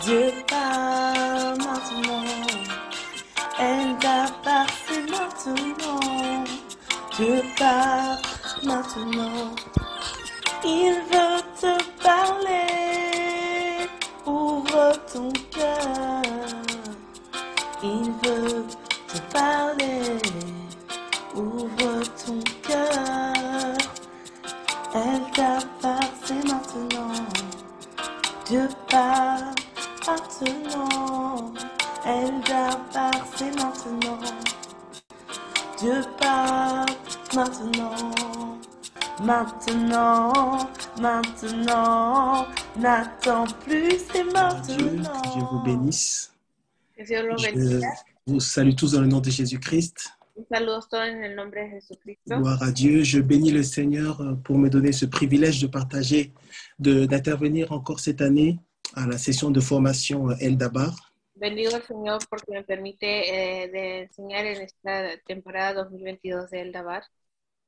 Dieu parle maintenant. Elle t'appartient maintenant. Dieu parle maintenant. Il veut te parler. Ouvre ton cœur. Il veut te parler. Ouvre ton cœur. Elle t'appartient maintenant. Dieu parle maintenant. Elle t'appartient maintenant. Dieu parle maintenant. Maintenant, maintenant, n'attends plus, c'est maintenant. Dieu vous bénisse. Que Dios los Je bendiga. vous salue tous dans le nom de Jésus-Christ. Un saludo a todos en el nombre de Jesucristo. Gloire à Dieu. Je bénis le Seigneur pour me donner ce privilège de partager, d'intervenir encore cette année à la session de formation Eldabar. Bendigo al Señor porque me permite de enseñar en esta temporada 2022 de Eldabar.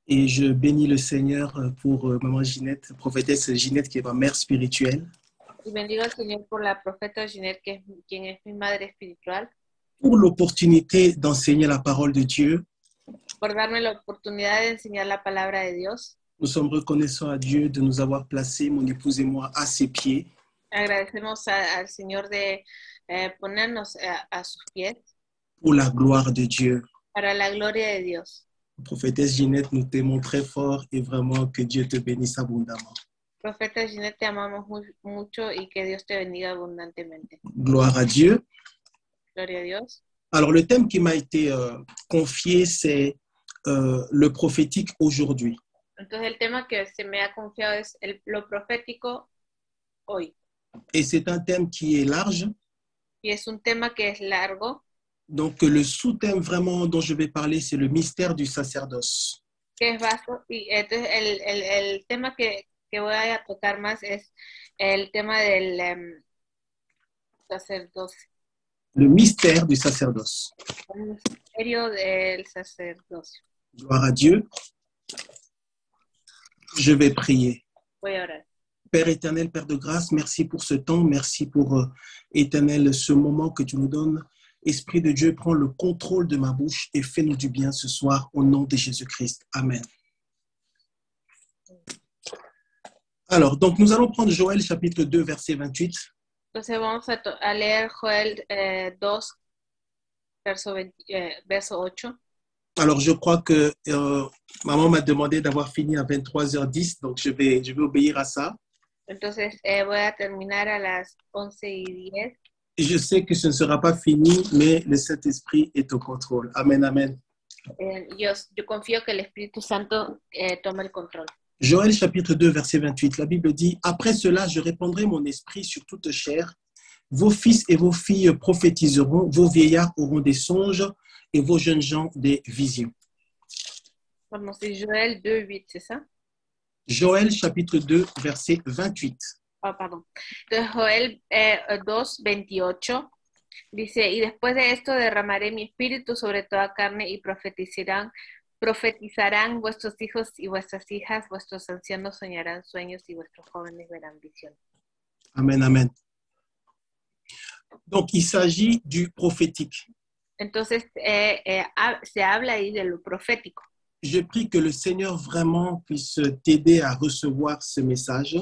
Et je bénis le Seigneur pour maman Ginette, prophétesse Ginette, qui est ma mère spirituelle, Y bendigo al Señor por la profeta Ginette, quien es mi madre espiritual, pour l'opportunité d'enseigner la parole de Dieu. por darme la oportunidad de enseñar la palabra de Dios. Nous sommes reconnaissants à Dieu de nous avoir placés, mon épouse et moi, à ses pieds. Agradecemos al Señor de ponernos a sus pies Pour la gloire de Dieu. para la gloria de Dios. Prophétesse Ginette, nous t'aimons très fort et vraiment que Dieu te bénisse abondamment. Profeta Ginette, te amamos mucho y que Dios te bendiga abundantemente. Gloire à Dieu. Gloria a Dios. Alors, le thème qui m'a été confié, c'est le prophétique aujourd'hui. Entonces el tema que se me ha confiado es lo profético hoy. Et c'est un thème qui est large. Y es un tema que es largo. Donc, le sous-thème vraiment dont je vais parler, c'est le mystère du sacerdoce. Que es vasto. Y entonces el tema que voy a tocar más es el tema del sacerdocio. Le mystère du sacerdoce. El misterio del sacerdocio. Gloire à Dieu. Je vais prier. Voy a orar. Père éternel, Père de grâce, merci pour ce temps. Merci pour, éternel, ce moment que tu nous donnes. Esprit de Dieu, prends le contrôle de ma bouche et fais-nous du bien ce soir au nom de Jésus-Christ. Amen. Alors, donc nous allons prendre Joël chapitre 2, verset 28. Entonces vamos a leer Joel 2, verso 8. Alors, je crois que maman m'a demandé d'avoir fini à 23h10, donc je vais obéir à ça. Entonces voy a terminar a las 11:10. Et je sais que ce ne sera pas fini, mais le Saint-Esprit est au contrôle. Amen, amen. Yo confío que el Espíritu Santo toma el control. Joël chapitre 2, verset 28, la Bible dit « Après cela, je répandrai mon esprit sur toute chair. Vos fils et vos filles prophétiseront, vos vieillards auront des songes et vos jeunes gens des visions. » Pardon, c'est Joël 2:8, c'est ça? Joël chapitre 2, verset 28. Oh, pardon. Entonces Joel 2:28 dice, y después de esto derramaré mi espíritu sobre toda carne y profetizarán vuestros hijos y vuestras hijas, vuestros ancianos soñarán sueños y vuestros jóvenes verán visiones. Amen, amen. Donc, il s'agit du prophétique. Entonces se habla ahí de lo profético. Je prie que le Seigneur vraiment puisse t'aider à recevoir ce message.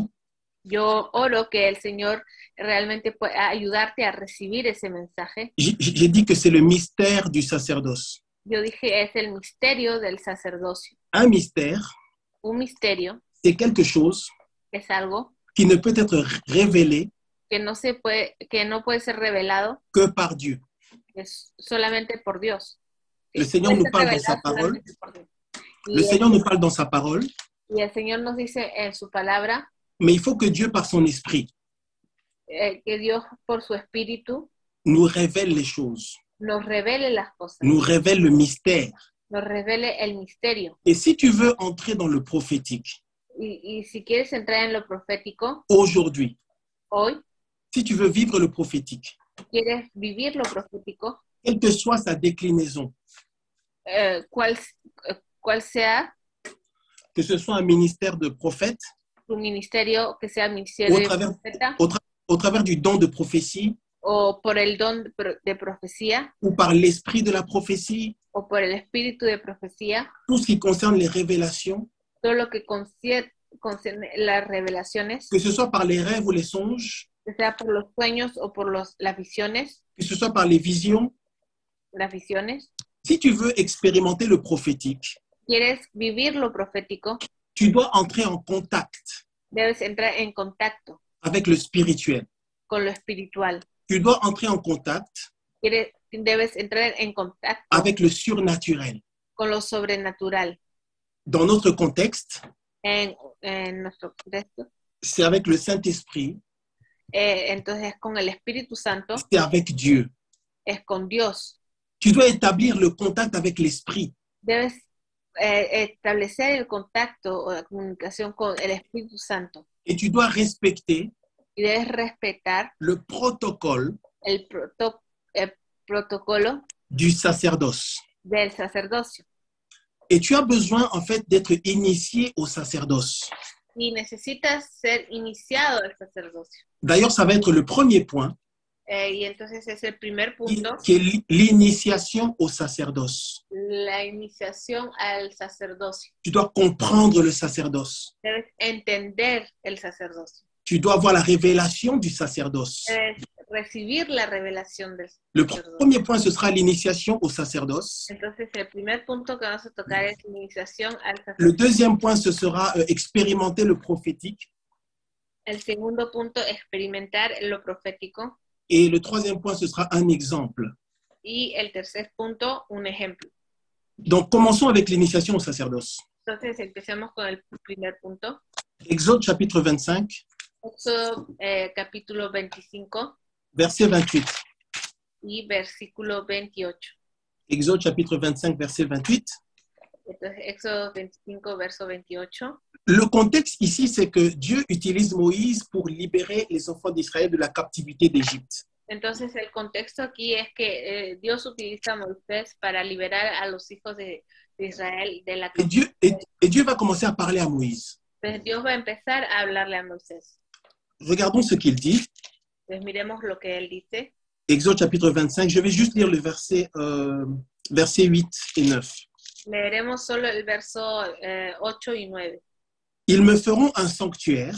Yo oro que el Señor realmente pueda ayudarte a recibir ese mensaje. J'ai dit que c'est le mystère du sacerdoce. Yo dije, es el misterio del sacerdocio. Un mystère, Un misterio c'est quelque chose es algo qui ne peut être révélé que no puede ser revelado que par Dieu. es solamente por Dios. Le Seigneur nous parle dans sa parole. Le Seigneur nous parle dans sa parole. Y el Señor nos dice en su palabra, Mais il faut que Dieu, par son esprit, que Dios por su espíritu nous révèle les choses, nos revele las cosas, nous révèle le mystère. nos revele el misterio. Et si tu veux entrer dans le prophétique Y si quieres entrar en lo profético, aujourd'hui, hoy, si tu veux vivre le prophétique, quieres vivir lo profético, quelle que soit sa déclinaison, cual sea que ce soit un ministère de prophète, tu ministerio, que sea ministerio au de travers, profeta, au travers au travers du don de prophétie, o por el don de profecía, ou par l'esprit de la prophétie, o por el espíritu de profecía, tout ce qui concerne les révélations, todo lo que concierne las revelaciones, que ce soit par les rêves ou les songes, que sea por los sueños o por las visiones, que ce soit par les visions. Si tu veux expérimenter le prophétique, quieres vivir lo profético, tu dois entrer en contact debes entrar en contacto avec le spirituel. con lo espiritual. Tu dois entrer en contact Debes entrar en contacto avec le surnaturel. con lo sobrenatural. Dans notre contexte, En nuestro contexto, c'est avec le Saint-Esprit, entonces con el Espíritu Santo, c'est avec Dieu. es con Dios. Tu dois établir le contact avec l'Esprit. Debes establecer el contacto o la comunicación con el Espíritu Santo. Et tu dois respecter Y debes respetar le protocole el protocolo du sacerdoce. del sacerdocio. Et tu as besoin, en fait, d'être initié au sacerdoce. Y necesitas ser iniciado al sacerdocio. D'ailleurs, ça va être le premier point, Y entonces es el primer punto, qui est l'initiation au sacerdoce. la iniciación al sacerdocio. Tu dois comprendre le sacerdoce. Debes entender el sacerdocio. Tu dois avoir la révélation du sacerdoce. Debes recibir la revelación del Le sacerdocio. premier point, ce sera l'initiation au sacerdoce. Entonces el primer punto que vamos a tocar es la iniciación al Le sacerdocio. deuxième point, ce sera expérimenter le prophétique. El segundo punto, experimentar lo profético. Et le troisième point, ce sera un exemple. Y el tercer punto, un ejemplo. Donc, commençons avec l'initiation au sacerdoce. Entonces empecemos con el primer punto. Exode chapitre 25, Éxodo capítulo 25 verset 28. y versículo 28. Exode chapitre 25, verset 28. Entonces, Éxodo 25, verso 28. Le contexte ici, c'est que Dieu utilise Moïse pour libérer les enfants d'Israël de la captivité d'Égypte. Entonces, el contexto aquí es que Dios utiliza a Moisés para liberar a los hijos de Israel de la Et Dieu va commencer à parler à Moïse. Entonces, Dios va a empezar a hablarle a Moisés. Regardons ce qu'il dit. Entonces, miremos lo que él dice. Exode chapitre 25, je vais juste lire le verset 8 et 9. Leeremos solo el verso 8 y 9. Ils me feront un sanctuaire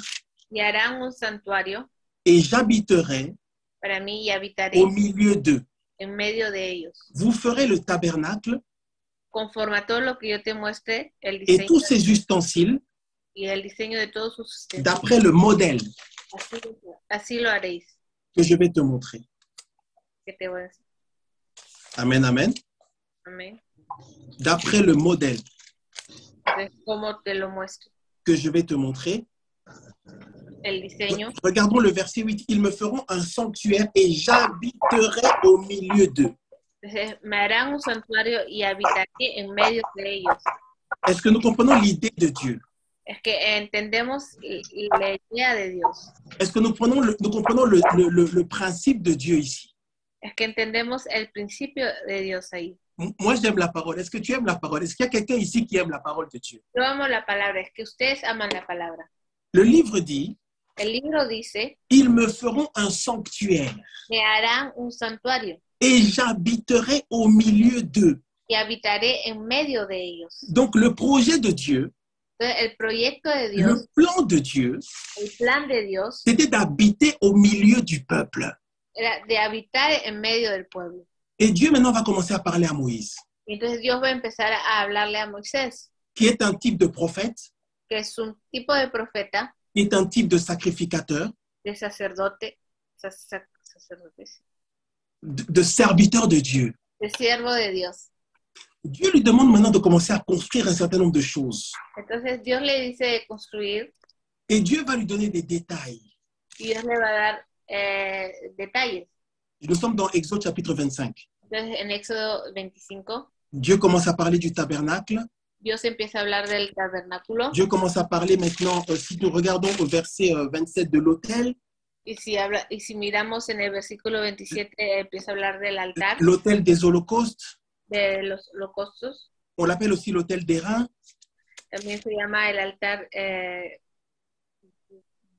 Y harán un santuario et j'habiterai para mí y habitaré au milieu d'eux. en medio de ellos. Vous ferez le tabernacle Conforme a todo lo que yo te muestre, el et diseño tous ses ustensiles y el diseño de todos sus utensilios. d'après le modèle Así lo haréis. que je vais te montrer. Que te voy a decir. Amen, amen. Amén. D'après le modèle Entonces, ¿cómo te lo muestro? que je vais te montrer. El diseño. Regardons le verset 8. Ils me feront un sanctuaire et j'habiterai au milieu d'eux. Entonces, me harán un santuario y habitaré en medio de ellos. Est-ce que nous comprenons l'idée de Dieu? Es que entendemos la idea de Dios. Est-ce que nous comprenons le principe de Dieu ici? Es que entendemos el principio de Dios ahí. Moi, j'aime la parole. Est-ce que tu aimes la parole? Est-ce qu'il y a quelqu'un ici qui aime la parole de Dieu? Yo amo la palabra, es que ustedes aman la palabra. Le livre dit, El libro dice, ils me feront un sanctuaire me harán un santuario et j'habiterai au milieu d'eux. y habitaré en medio de ellos. Donc, le projet de Dieu, Entonces, el proyecto de Dios, le plan de Dieu, el plan de Dios, c'était d'habiter au milieu du peuple. era de habitar en medio del pueblo. Et Dieu maintenant va commencer à parler à Moïse, Y entonces Dios va a empezar a hablarle a Moisés, qui est un type de prophète, que es un tipo de profeta, qui est un type de sacrificateur, de sacerdote, de serviteur de Dieu. de siervo de Dios. Dieu lui demande maintenant de commencer à construire un certain nombre de choses. Entonces Dios le dice de construir Et Dieu va lui donner des détails. y Dios le va a dar detalles. Nous sommes dans Exode chapitre 25. Entonces en Éxodo 25, Dieu commence à parler du tabernacle. Dios empieza a hablar del tabernáculo. Dieu commence à parler maintenant, si nous regardons au verset 27 de l'autel, Y si miramos en el versículo 27, empieza a hablar del altar, l'autel des holocaustes, de los holocaustos. on l'appelle aussi l'autel des reins. También se llama el altar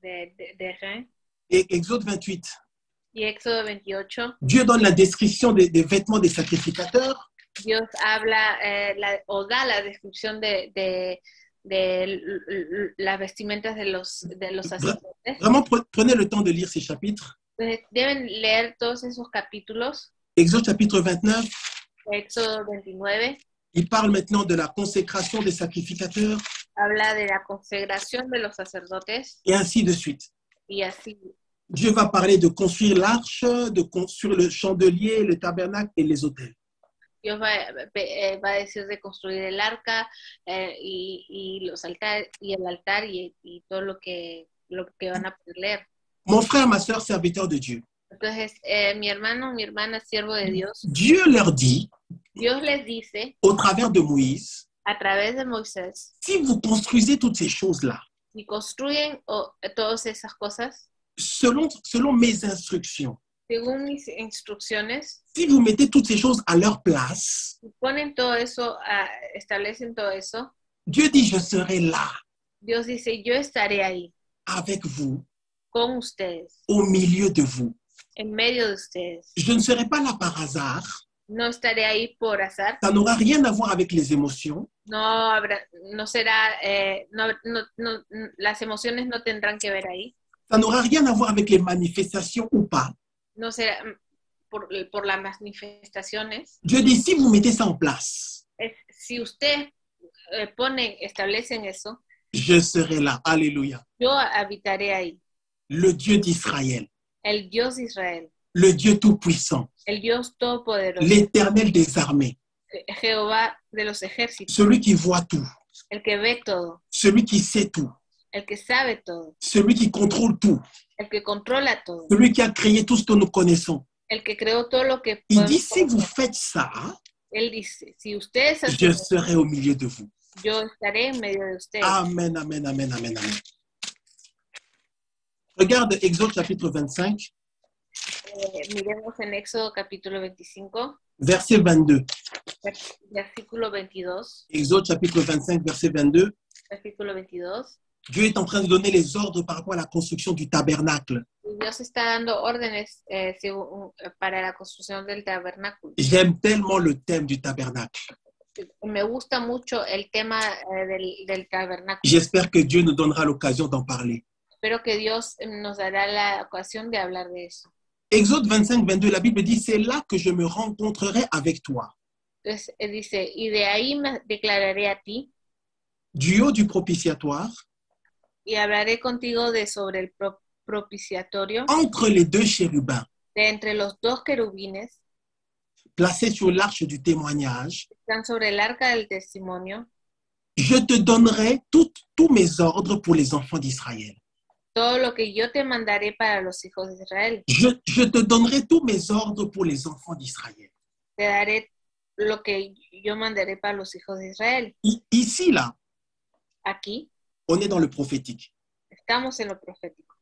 de rein. Et Exode 28, y Éxodo 28, Dieu donne la description des vêtements des sacrificateurs. Dios habla o da la descripción de las vestimentas de los sacerdotes. Vraiment, prenez le temps de lire ces chapitres. Entonces, deben leer todos esos capítulos. Exode chapitre 29, Éxodo 29 il parle maintenant de la consécration des sacrificateurs habla de la consagración de los sacerdotes et ainsi de suite. y así. Dieu va parler de construire l'arche, de construire le chandelier, le tabernacle et les autels. Dios va a decir de construir el arca y los altares y el altar y todo lo que van a poder leer. Mon frère, ma sœur, serviteur de Dieu, Entonces, mi hermano, mi hermana, siervo de Dios, Dieu leur dit, Dios les dice au travers de Moïse, a través de Moisés, si vous construisez toutes ces choses-là, si construyen todas esas cosas, selon mes instructions, según mis instrucciones, si vous mettez toutes ces choses à leur place, si ponen todo eso, establecen todo eso, Dieu dit, je serai là Dios dice, yo estaré ahí avec vous, con ustedes, au milieu de vous. en medio de ustedes. Je ne serai pas là par hasard. No estaré ahí por azar. Ça n'aura rien à voir avec les émotions. No será, las emociones no tendrán que ver ahí. Ça n'aura rien à voir avec les manifestations ou pas. No será por las manifestaciones. Dieu dit, si vous mettez ça en place, Si usted establecen eso, je serai là. Alléluia. yo habitaré ahí. Le Dieu d'Israël, El Dios de Israel, le Dieu tout-puissant, el Dios todopoderoso, l'Éternel des armées, Jehová de los ejércitos, celui qui voit tout, el que ve todo, celui qui sait tout, el que sabe todo, celui qui contrôle tout, el que controla todo, celui qui a créé tout ce que nous connaissons. el que creó todo lo que Il podemos dit, si vous conocer. faites ça, Él dice, si ustedes je hacen, serai au milieu de vous. yo estaré en medio de ustedes. Amen, amen, amen, amen, amen. Regarde Exode chapitre 25, Miremos en Éxodo capítulo 25, verset 22. versículo 22, Exode chapitre 25, verset 22. versículo 22. Dieu est en train de donner les ordres par rapport à la construction du tabernacle. Y Dios está dando órdenes para la construcción del tabernáculo. J'aime tellement le thème du tabernacle. Me gusta mucho el tema del tabernáculo. J'espère que Dieu nous donnera l'occasion d'en parler. Espero que Dios nos dará la ocasión de hablar de eso. Exode 25, 22, la Bible dit, c'est là que je me rencontrerai avec toi. Entonces dice, y de ahí me declararé a ti Du haut du propitiatoire, y hablaré contigo sobre el propiciatorio, entre les deux chérubins, de entre los dos querubines placés sur l'arche du témoignage. que están sobre el arca del testimonio. Je te donnerai tous mes ordres pour les enfants d'Israël. Todo lo que yo te mandaré para los hijos de Israel. Je te donnerai tous mes ordres pour les enfants d'Israël. Te daré lo que yo mandaré para los hijos de Israel. Ici, là, Aquí on est dans le prophétique. estamos en lo profético.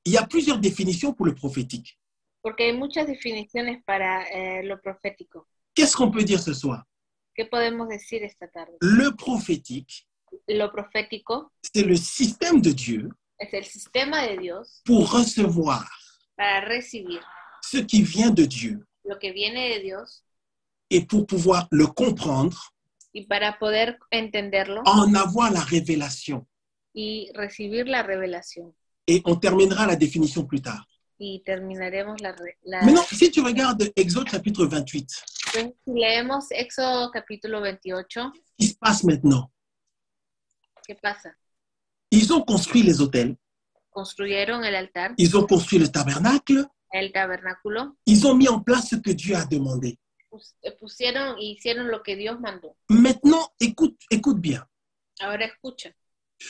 Il y a plusieurs définitions pour le prophétique. Porque hay muchas definiciones para lo profético. Qu'est-ce qu'on peut dire ce soir? ¿Qué podemos decir esta tarde? Le prophétique, Lo profético c'est le système de Dieu es el sistema de Dios pour recevoir para recibir ce qui vient de Dieu lo que viene de Dios et pour pouvoir le comprendre, y para poder entenderlo en avoir la révélation. y recibir la revelación. Et on terminera la définition plus tard. Y terminaremos la... Maintenant, si tu regardes Exode chapitre 28, Entonces, si leemos Éxodo capítulo 28, qu'est-ce qui se passe maintenant? ¿qué pasa? Ils ont construit les autels, Construyeron el altar, ils ont construit le tabernacle, el tabernáculo, ils ont mis en place ce que Dieu a demandé. pusieron y hicieron lo que Dios mandó. Maintenant, écoute bien. Ahora escucha,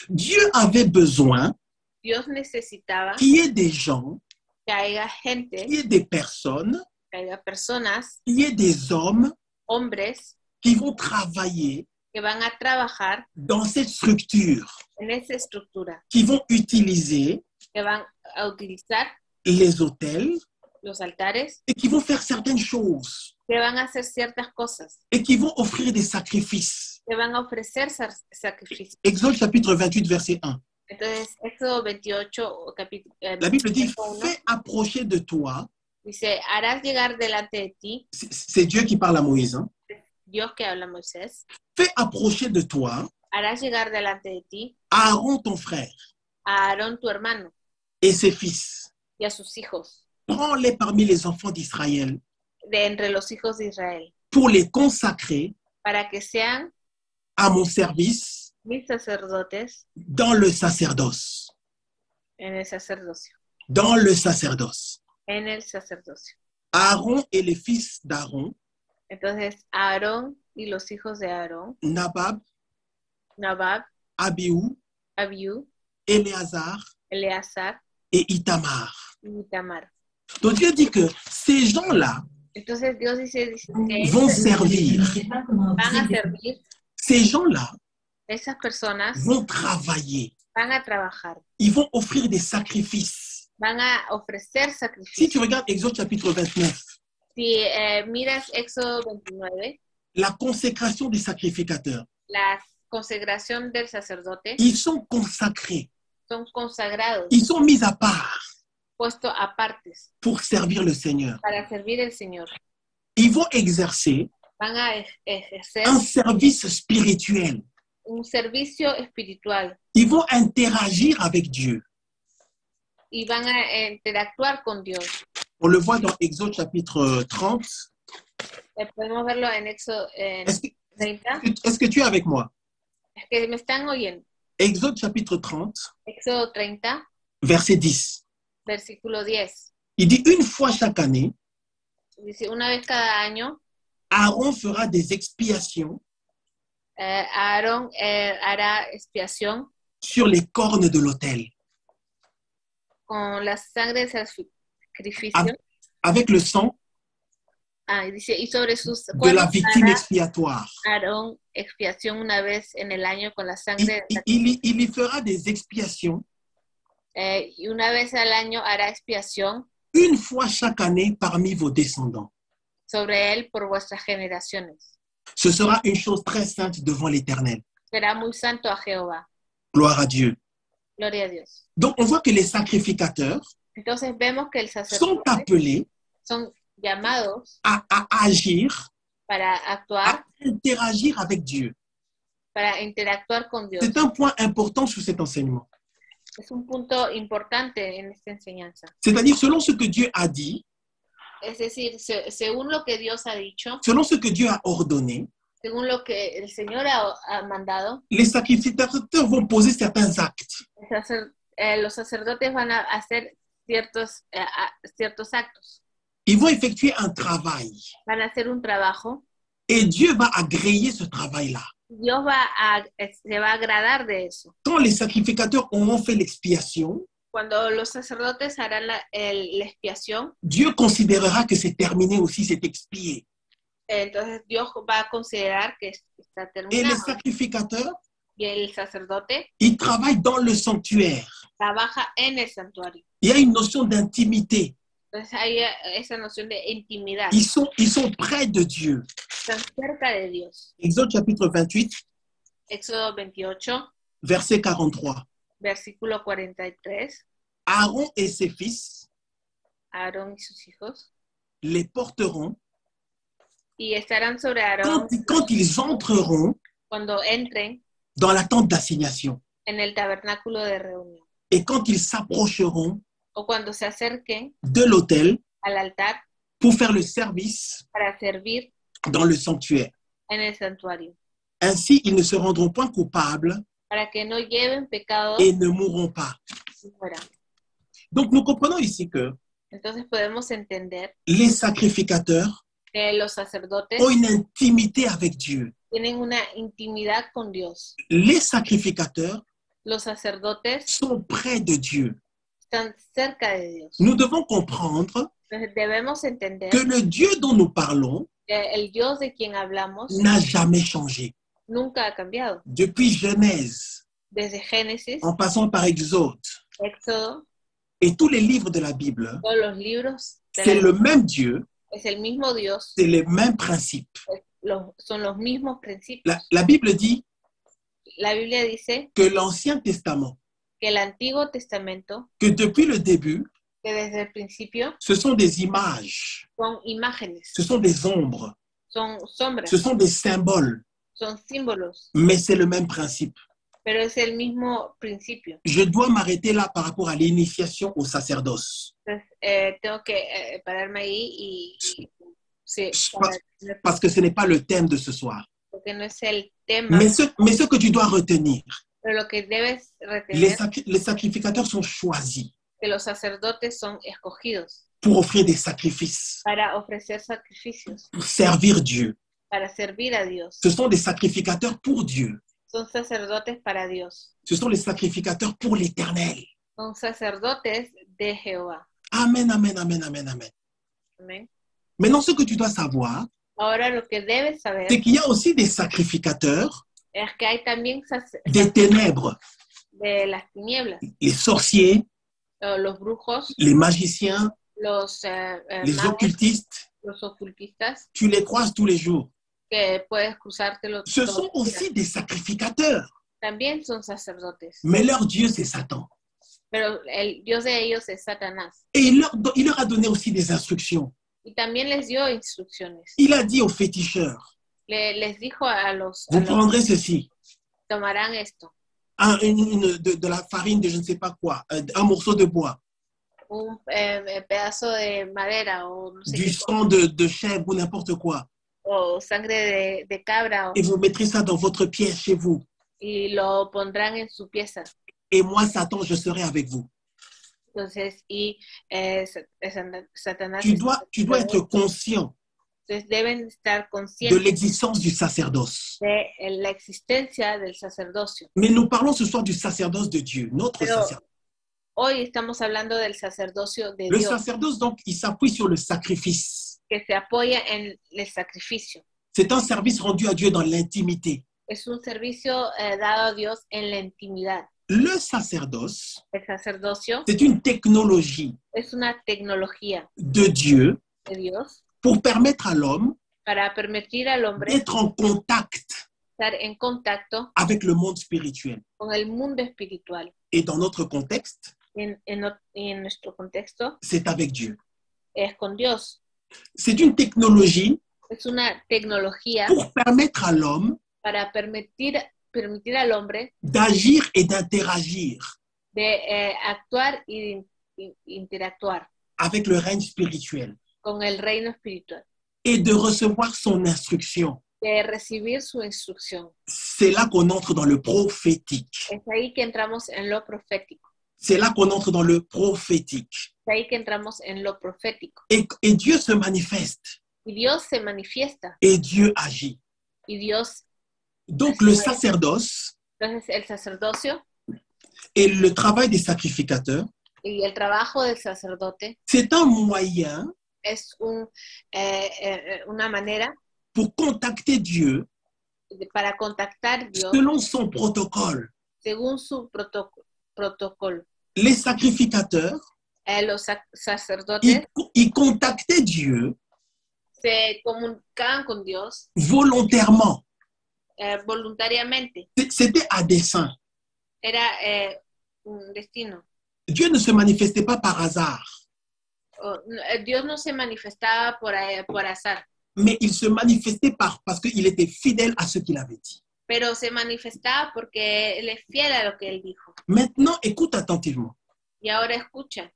Dieu avait besoin Dios necesitaba qu'il y ait des gens, que haya gente, qu'il y ait des personnes, que haya personas, qu'il y ait des hommes hombres, qui vont travailler que van a trabajar dans cette structure, en esa estructura, qui vont utiliser que van a utilizar les autels los altares, et qui vont faire certaines choses que van a hacer ciertas cosas, et qui vont offrir des sacrifices. que van a ofrecer sacrificios. Exode chapitre 28, verset 1. Entonces, Éxodo 28, La Bible dit, verso 1, fais approcher de toi, dice, harás llegar delante de ti, c'est Dieu qui parle à Moïse, hein. Dios que habla a Moisés, Fais approcher de toi harás llegar delante de ti Aaron ton frère a Aarón tu hermano et ses fils. y a sus hijos, Prends-les parmi les enfants d'Israël de entre los hijos de Israel, pour les consacrer para que sean à mon service mis sacerdotes dans le sacerdoce. en el sacerdocio, Dans le sacerdoce. en el sacerdocio. Aaron et les fils d'Aaron, Entonces, Aarón y los hijos de Aarón, Nabab, Nabab, Abihu, Abiú, Éléazar Eleazar et Itamar. y Itamar. Donc Dieu dit que ces gens-là Entonces Dios dice que vont servir. van a servir, Ces gens-là esas personas vont travailler. van a trabajar, Ils vont offrir des sacrifices. van a ofrecer Si tu sacrificios. regardes Exode chapitre 29, Si miras Éxodo 29, la consécration des sacrificateurs, la consagración del sacerdote, ils sont consacrés. son consagrados, Ils sont mis à part puestos apartes pour servir le Seigneur. para servir al Señor. Ils vont exercer Van a ejercer un service spirituel. un servicio espiritual Ils vont interagir avec Dieu. y van a interactuar con Dios. On le voit dans Exode chapitre 30. Podemos verlo en Éxodo Est-ce que, 30. est-ce que tu es avec moi? Es que me están oyendo. Exode chapitre 30, Éxodo 30, verset 10. versículo 10. Il dit une fois chaque année, Dice, una vez cada año, Aaron fera des expiations Aarón hará expiación sur les cornes de l'autel, con la sangre del sacrificio. avec le sang Y dice, y sobre sus de la cuernos victime hará expiatoire. Aarón expiación una vez en el año con la sangre del Il y fera des expiations y una vez al año hará expiación une fois chaque année parmi vos descendants. sobre él por vuestras generaciones. Ce sera une chose très sainte devant l'Éternel. Será muy santo a Jehová. Gloire à Dieu. Gloria a Dios. Donc, on voit que les sacrificateurs Entonces vemos que el sont sacerdote appelés son llamados à agir, para actuar, à interagir avec Dieu. para interactuar con Dios. C'est un point important sur cet enseignement. Es un punto importante en esta enseñanza. C'est-à-dire, selon ce que Dieu a dit, Es decir, según lo que Dios ha dicho, selon ce que Dieu a ordonné, según lo que el Señor ha mandado, les sacrificateurs vont poser certains actes. los sacerdotes van a hacer ciertos actos. Ils vont effectuer un travail. Van a hacer un trabajo. Et Dieu va agréer ce travail-là. Dios se va a agradar de eso. Quand les sacrificateurs auront fait l'expiation, Cuando los sacerdotes harán la expiación, Dieu considérera que c'est terminé aussi, c'est expié. entonces Dios va a considerar que está Et les terminado. sacrificateurs, Y el sacerdote ils travaillent dans le sanctuaire. trabaja en el santuario. Il y a une notion d'intimité. Entonces hay esa noción de intimidad. Ils sont près de Dieu. Están cerca de Dios. Exode chapitre 28, Éxodo 28, verset 43. versículo 43. Aaron et ses fils Aarón y sus hijos. les porteront Y estarán sobre Aarón quand ils entreront cuando entren dans la tente d'assignation en el tabernáculo de reunión. et quand ils s'approcheront O cuando se acerquen de l'autel al altar pour faire le service para servir dans le sanctuaire. en el santuario. Ainsi, ils ne se rendront point coupables Para que no lleven pecado et ne mourront pas. y mueran. Donc, nous comprenons ici que Entonces podemos entender les sacrificateurs que los sacerdotes ont une intimité avec Dieu. tienen una intimidad con Dios. Les sacrificateurs Los sacerdotes sont près de Dieu. están cerca de Dios. Nous devons comprendre Entonces debemos entender que le Dieu dont nous parlons que el Dios de quien hablamos n'a jamais changé. nunca ha cambiado. Depuis Genèse, Desde Génesis, en passant par Exode Éxodo, et tous les livres de la Bible, todos los libros de c'est la le même Dieu, es el mismo Dios, c'est les mêmes principes. son los mismos principios. La Bible dit La Biblia dice que l'Ancien Testament que el Antiguo Testamento, que depuis le début, que desde el principio ce sont des images, son imágenes, ce sont des ombres, son sombras, ce sont des symboles, son símbolos, mais c'est le même principe. pero es el mismo principio. Je dois m'arrêter là par rapport à l'initiation au sacerdoce. Entonces, tengo que pararme ahí y sí, Parce que ce n'est pas le thème de ce soir. porque no es el tema, Mais ce que tu dois retenir, pero lo que debes retener les sacrificateurs sont choisis que los sacerdotes son escogidos pour offrir des sacrifices, para ofrecer sacrificios, pour servir Dieu. para servir a Dios. Ce sont des sacrificateurs pour Dieu. Son sacerdotes para Dios. Ce sont les sacrificateurs pour l'Éternel. Son sacerdotes de Jehová. Amen, amen, amen, amen, amen. Amén. Maintenant, ce que tu dois savoir, Ahora lo que debes saber c'est qu'il y a aussi des sacrificateurs es que hay también des ténèbres, de las tinieblas, les sorciers, los brujos, les magiciens, los les magos, occultistes. los ocultistas, Tu les croises tous les jours. que puedes cruzártelo Ce todos sont los días. aussi des sacrificateurs. También son sacerdotes, Mais leur Dieu, c'est Satan. pero el Dios de ellos es Satanás. Et il leur a donné aussi des instructions. Y también les dio instrucciones. Il a dit aux féticheurs, Les dijo a los vous prendrez ceci, tomarán esto, de la farine de je ne sais pas quoi, un morceau de bois, un pedazo de madera o no sé du qué sang de chèvre ou n'importe quoi. o sangre de cabra Et vous mettrez ça dans votre pièce chez vous. y lo pondrán en su pieza. Et moi, Satan, je serai avec vous. Entonces, y Satanás. Tu dois être conscient Entonces deben estar de conscientes l'existence du sacerdoce. de la existencia del sacerdocio. Mais nous parlons ce soir du sacerdoce de Dieu, notre Pero sacerdoce. hoy estamos hablando del sacerdocio de Le Dios, sacerdoce, donc, il s'appuie sur le sacrifice. que se apoya en el sacrificio. C'est un service rendu à Dieu dans l'intimité. Es un servicio dado a Dios en la intimidad. Le sacerdoce, El sacerdocio c'est une technologie es una tecnología de Dieu de Dios pour permettre à l'homme para permitir al hombre d'être en contact estar en contacto avec le monde spirituel. con el mundo espiritual. Et dans notre contexte, En nuestro contexto c'est avec Dieu. es con Dios. C'est une technologie Es una tecnología pour permettre à l'homme para permitir al hombre d'agir et d'interagir de actuar y de interactuar avec le règne spirituel con el reino espiritual, et de recevoir son instruction. de recibir su instrucción. C'est là qu'on entre dans le prophétique. Es ahí que entramos en lo profético. C'est là qu'on entre dans le prophétique. Es ahí que entramos en lo profético. Et Dieu se manifeste Y Dios se manifiesta et Dieu agit. y Dios. Donc le sacerdoce Entonces el sacerdocio et le travail des sacrificateurs, y el trabajo del sacerdote c'est un moyen es una manera pour contacter Dieu para contactar a Dios selon son protocole. según su protocolo. Les sacrificateurs, Los sacerdotes ils contactaient Dieu se comunicaban con Dios volontairement. voluntariamente. C'était à dessein. Era un destino. Dieu ne se manifestait pas par hasard, Dios no se manifestaba por azar, mais il se manifestait parce qu'il était fidèle à ce qu'il avait dit. pero se manifestaba porque él es fiel a lo que él dijo. Maintenant, écoute attentivement. Y ahora escucha,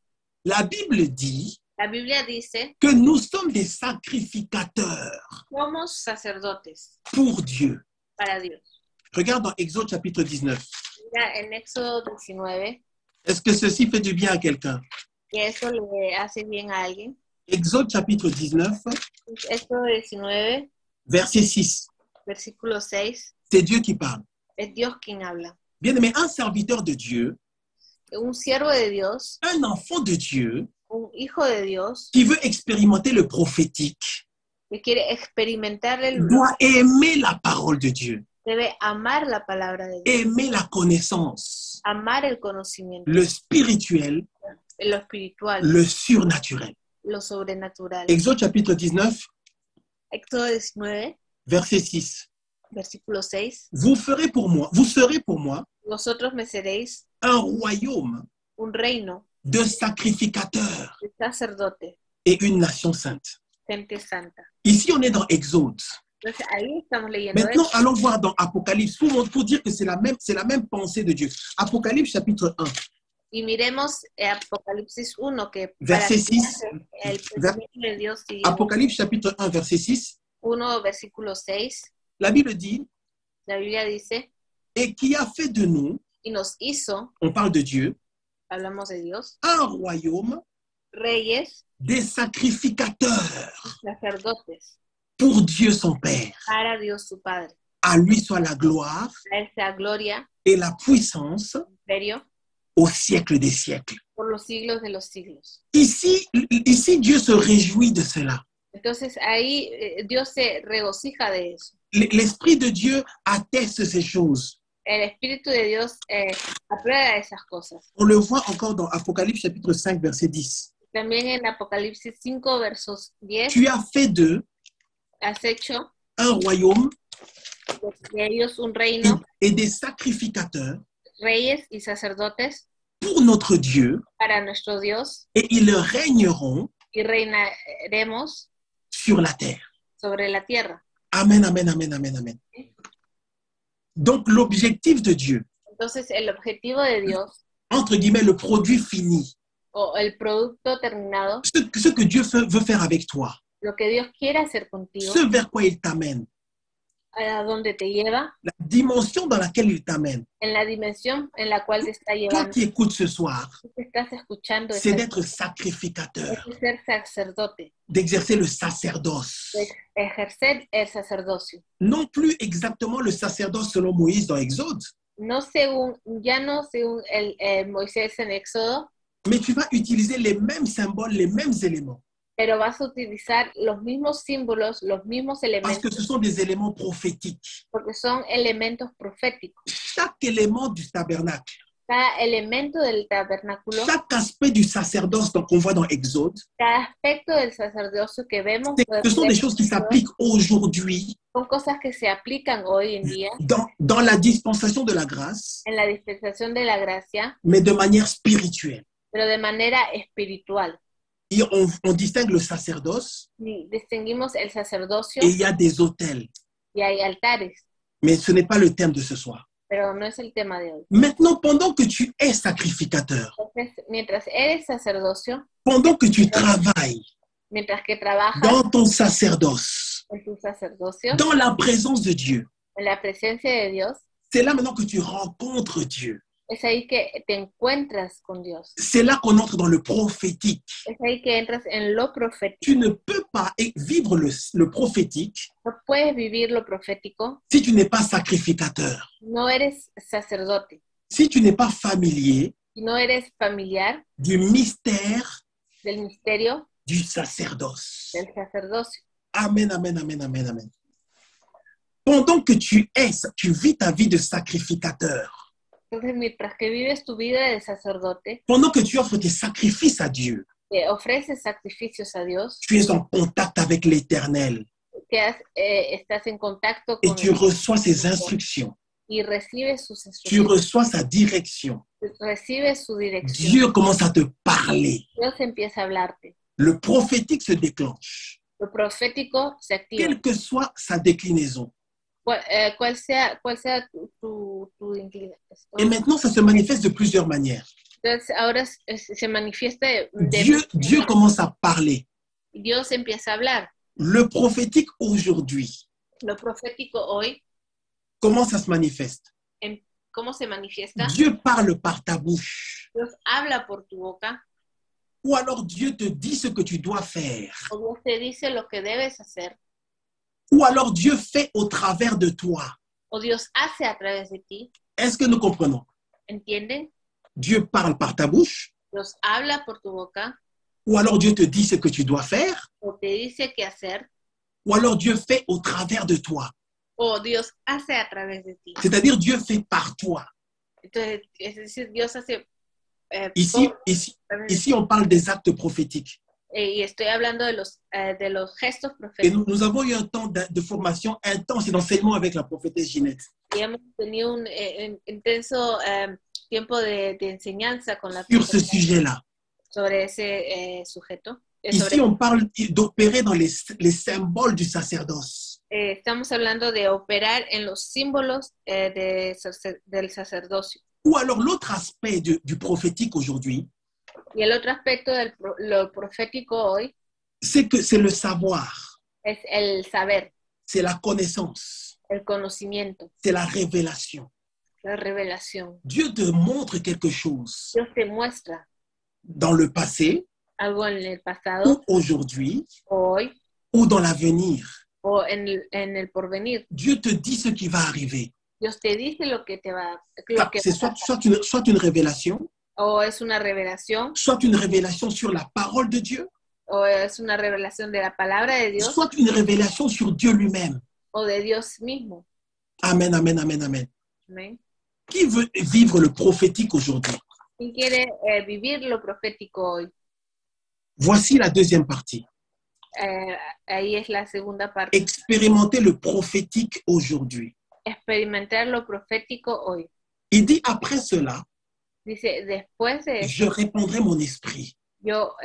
La Bible dit la Biblia dice, que nous sommes des sacrificateurs somos sacerdotes pour Dieu. para Dios. Regarde dans Exode chapitre 19. Mira, en Éxodo 19, Est-ce que ceci fait du bien à quelqu'un? y eso le hace bien a alguien. Exode chapitre 19, Éxodo 19, verset 6. versículo 6, C'est Dieu qui parle. es Dios quien habla. Bien aimé, un serviteur de Dieu, Un siervo de Dios, un enfant de Dieu un hijo de Dios, qui veut expérimenter le prophétique que quiere experimentar doit aimer la parole de Dieu, debe amar la palabra de Dios, aimer la connaissance, amar el conocimiento, le spirituel, lo espiritual, le surnaturel. lo sobrenatural. Exode chapitre 19, Éxodo 19, verset 6. versículo 6. Vous serez pour moi Vosotros me seréis un royaume un reino de sacrificateurs de sacerdotes, et une nation sainte. gente santa. Ici, on est dans Exode. Entonces ahí estamos leyendo Maintenant, esto. allons voir dans Apocalypse pour dire que c'est la même pensée de Dieu. Apocalypse chapitre 1, Y miremos Apocalipsis 1, que para verset 6. el pensamiento de Dios sigue Apocalypse chapitre 1, verset 6. 1, versículo 6. La Bible dit, La Biblia dice, et qui a fait de nous, y nos hizo, on parle de Dieu, hablamos de Dios, un royaume reyes, des sacrificateurs sacerdotes, pour Dieu son Père. para Dios su Padre. À lui soit la gloire A él sea gloria, et la puissance imperio, au siècle des siècles. por los siglos de los siglos. Ici, Dieu se réjouit de cela. Entonces ahí Dios se regocija de eso. L'Esprit de Dieu atteste ces choses. El Espíritu de Dios aprueba esas cosas. On le voit encore dans Apocalypse chapitre 5, verset 10. También en Apocalipsis 5, versos 10, Tu as fait d'eux has hecho un royaume de ellos un reino, et des sacrificateurs reyes y sacerdotes pour notre Dieu, para nuestro Dios, et ils régneront y reinaremos sur la terre. sobre la tierra. Amen, amen, amen, amen, amen. Donc, l'objectif de Dieu, Entonces, el objetivo de Dios, entre guillemets, le produit fini, o el producto terminado, ce que Dieu veut faire avec toi, lo que Dios quiere hacer contigo, ce vers quoi il t'amène, a donde te lleva, la dimension dans laquelle il t'amène. en la dimensión en la cual te está Toi llevando. qui écoutes ce soir, Tú que estás escuchando c'est es d'être sacrificateur, ser sacerdote, d'exercer le sacerdoce. de ejercer el sacerdocio. Non plus exactement le sacerdoce selon Moïse dans Exode, No según Moisés en Éxodo, mais tu vas utiliser les mêmes symboles, les mêmes éléments, pero vas a utilizar los mismos símbolos, los mismos parce elementos, que ce sont des éléments prophétiques. porque son elementos proféticos. Chaque élément du tabernacle, Cada elemento del tabernáculo, chaque aspect du sacerdoce qu'on voit dans Exode, cada aspecto del sacerdocio que vemos, ce sont des choses qui s'appliquent aujourd'hui son cosas que se aplican hoy en día dans la dispensation de la grâce, en la dispensación de la gracia, mais de manière spirituelle. pero de manera espiritual. Et on distingue le sacerdoce Y distinguimos el sacerdocio et il y a des autels, y hay altares, mais ce n'est pas le thème de ce soir. pero no es el tema de hoy. Maintenant, pendant que tu es sacrificateur, Entonces, mientras eres sacerdocio, pendant que tu travailles mientras que trabajas dans ton sacerdoce, en tu sacerdocio, dans la présence de Dieu, en la presencia de Dios, c'est là maintenant que tu rencontres Dieu. es ahí que te encuentras con Dios. C'est là qu'on entre dans le prophétique. Es ahí que entras en lo profético. Tu ne peux pas vivre le prophétique No puedes vivir lo profético, si tu n'es pas sacrificateur, no eres sacerdote, si tu n'es pas familier si no eres familiar du mystère del misterio du sacerdoce. del sacerdocio. Amen, amen, amen, amen, amen. Pendant que tu vis ta vie de sacrificateur, Entonces, mientras que vives tu vida de sacerdote, pendant que tu offres tes sacrifices à Dieu, que ofreces sacrificios a Dios, tu es en contact avec l'Éternel estás en contacto et con tu reçois ses instructions, y recibes sus tu instrucciones, reçois sa direction. recibes su dirección. Dieu commence à te parler. Dios empieza a hablarte. Le prophétique se déclenche, Lo profético se activa. quelle que soit sa déclinaison. Cuál sea tu inclinación. Et maintenant, ça se manifeste de plusieurs manières. Entonces, ahora se manifiesta de Dieu commence à parler. Dios empieza a hablar. Le prophétique aujourd'hui, Lo profético hoy, comment ça se manifeste? ¿cómo se manifiesta? Dieu parle par ta bouche. Dios habla por tu boca, Ou alors Dieu te dit ce que tu dois faire. o Dios te dice lo que debes hacer, Ou alors Dieu fait au travers de toi. o Dios hace a través de ti. Est-ce que nous comprenons? ¿Entienden? Dieu parle par ta bouche. Dios habla por tu boca, Ou alors Dieu te dit ce que tu dois faire. o te dice qué hacer, Ou alors Dieu fait au travers de toi. o Dios hace a través de ti. C'est-à-dire Dieu fait par toi. Entonces, es decir, Dios hace Ici, on parle des actes prophétiques. y estoy hablando de los gestos Et proféticos. nous avons eu un temps de formation intense et d'enseignement avec la prophétesse Ginette. Y hemos tenido un intenso tiempo de enseñanza con la sur ce sujet-là. sobre ese sujeto. Ici, on parle d'opérer dans les symboles du sacerdoce. Estamos hablando de operar en los símbolos del sacerdocio. Ou alors l'autre aspect du prophétique aujourd'hui, Y el otro aspecto de lo profético hoy c'est que c'est le savoir, es el saber, c'est la connaissance, el conocimiento, c'est la révélation. la revelación. Dieu te montre quelque chose Dios te muestra dans le passé algo en el ou pasado, aujourd'hui hoy ou dans l'avenir. o en el porvenir. Dieu te dit ce qui va arriver. Dios te dice lo que C'est va a pasar. soit une révélation, O es una revelación, soit une révélation sur la parole de Dieu, o es una revelación de la palabra de Dios, soit une révélation sur Dieu lui-même. o de Dios mismo. Amen, amen, amen, amen. Amén. Qui veut vivre le prophétique aujourd'hui? ¿Quién quiere vivir lo profético hoy? Voici la deuxième partie. Ahí es la segunda parte. Expérimenter le prophétique aujourd'hui. Experimentar lo profético hoy. Il dit après cela, Dice, después de eso, je répandrai mon esprit. yo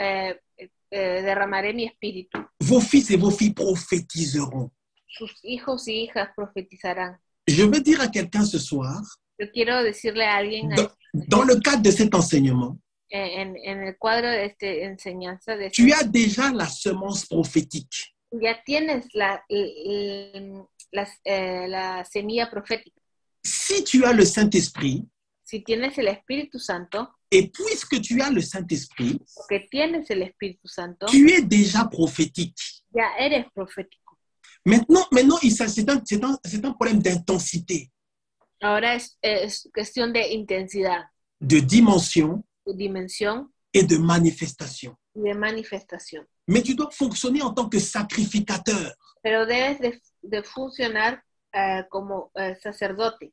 derramaré mi espíritu. Vos fils et vos filles prophétiseront. Sus hijos y hijas profetizarán. Je veux dire à quelqu'un ce soir, Yo quiero decirle a alguien dans le cadre de cet enseignement, en el cuadro de esta enseñanza, tu as déjà la semence prophétique. ya tienes la semilla profética. Si tu as le Saint-Esprit, Si tienes el Espíritu Santo, et puisque tu as le Saint-Esprit, porque tienes el Espíritu Santo, tu es déjà prophétique. ya eres profético. Maintenant c'est un problème d'intensité, Ahora es cuestión de intensidad, de dimension de dimensión et de manifestation. y de manifestación. Mais tu dois fonctionner en tant que sacrificateur. Pero debes de funcionar como sacerdote.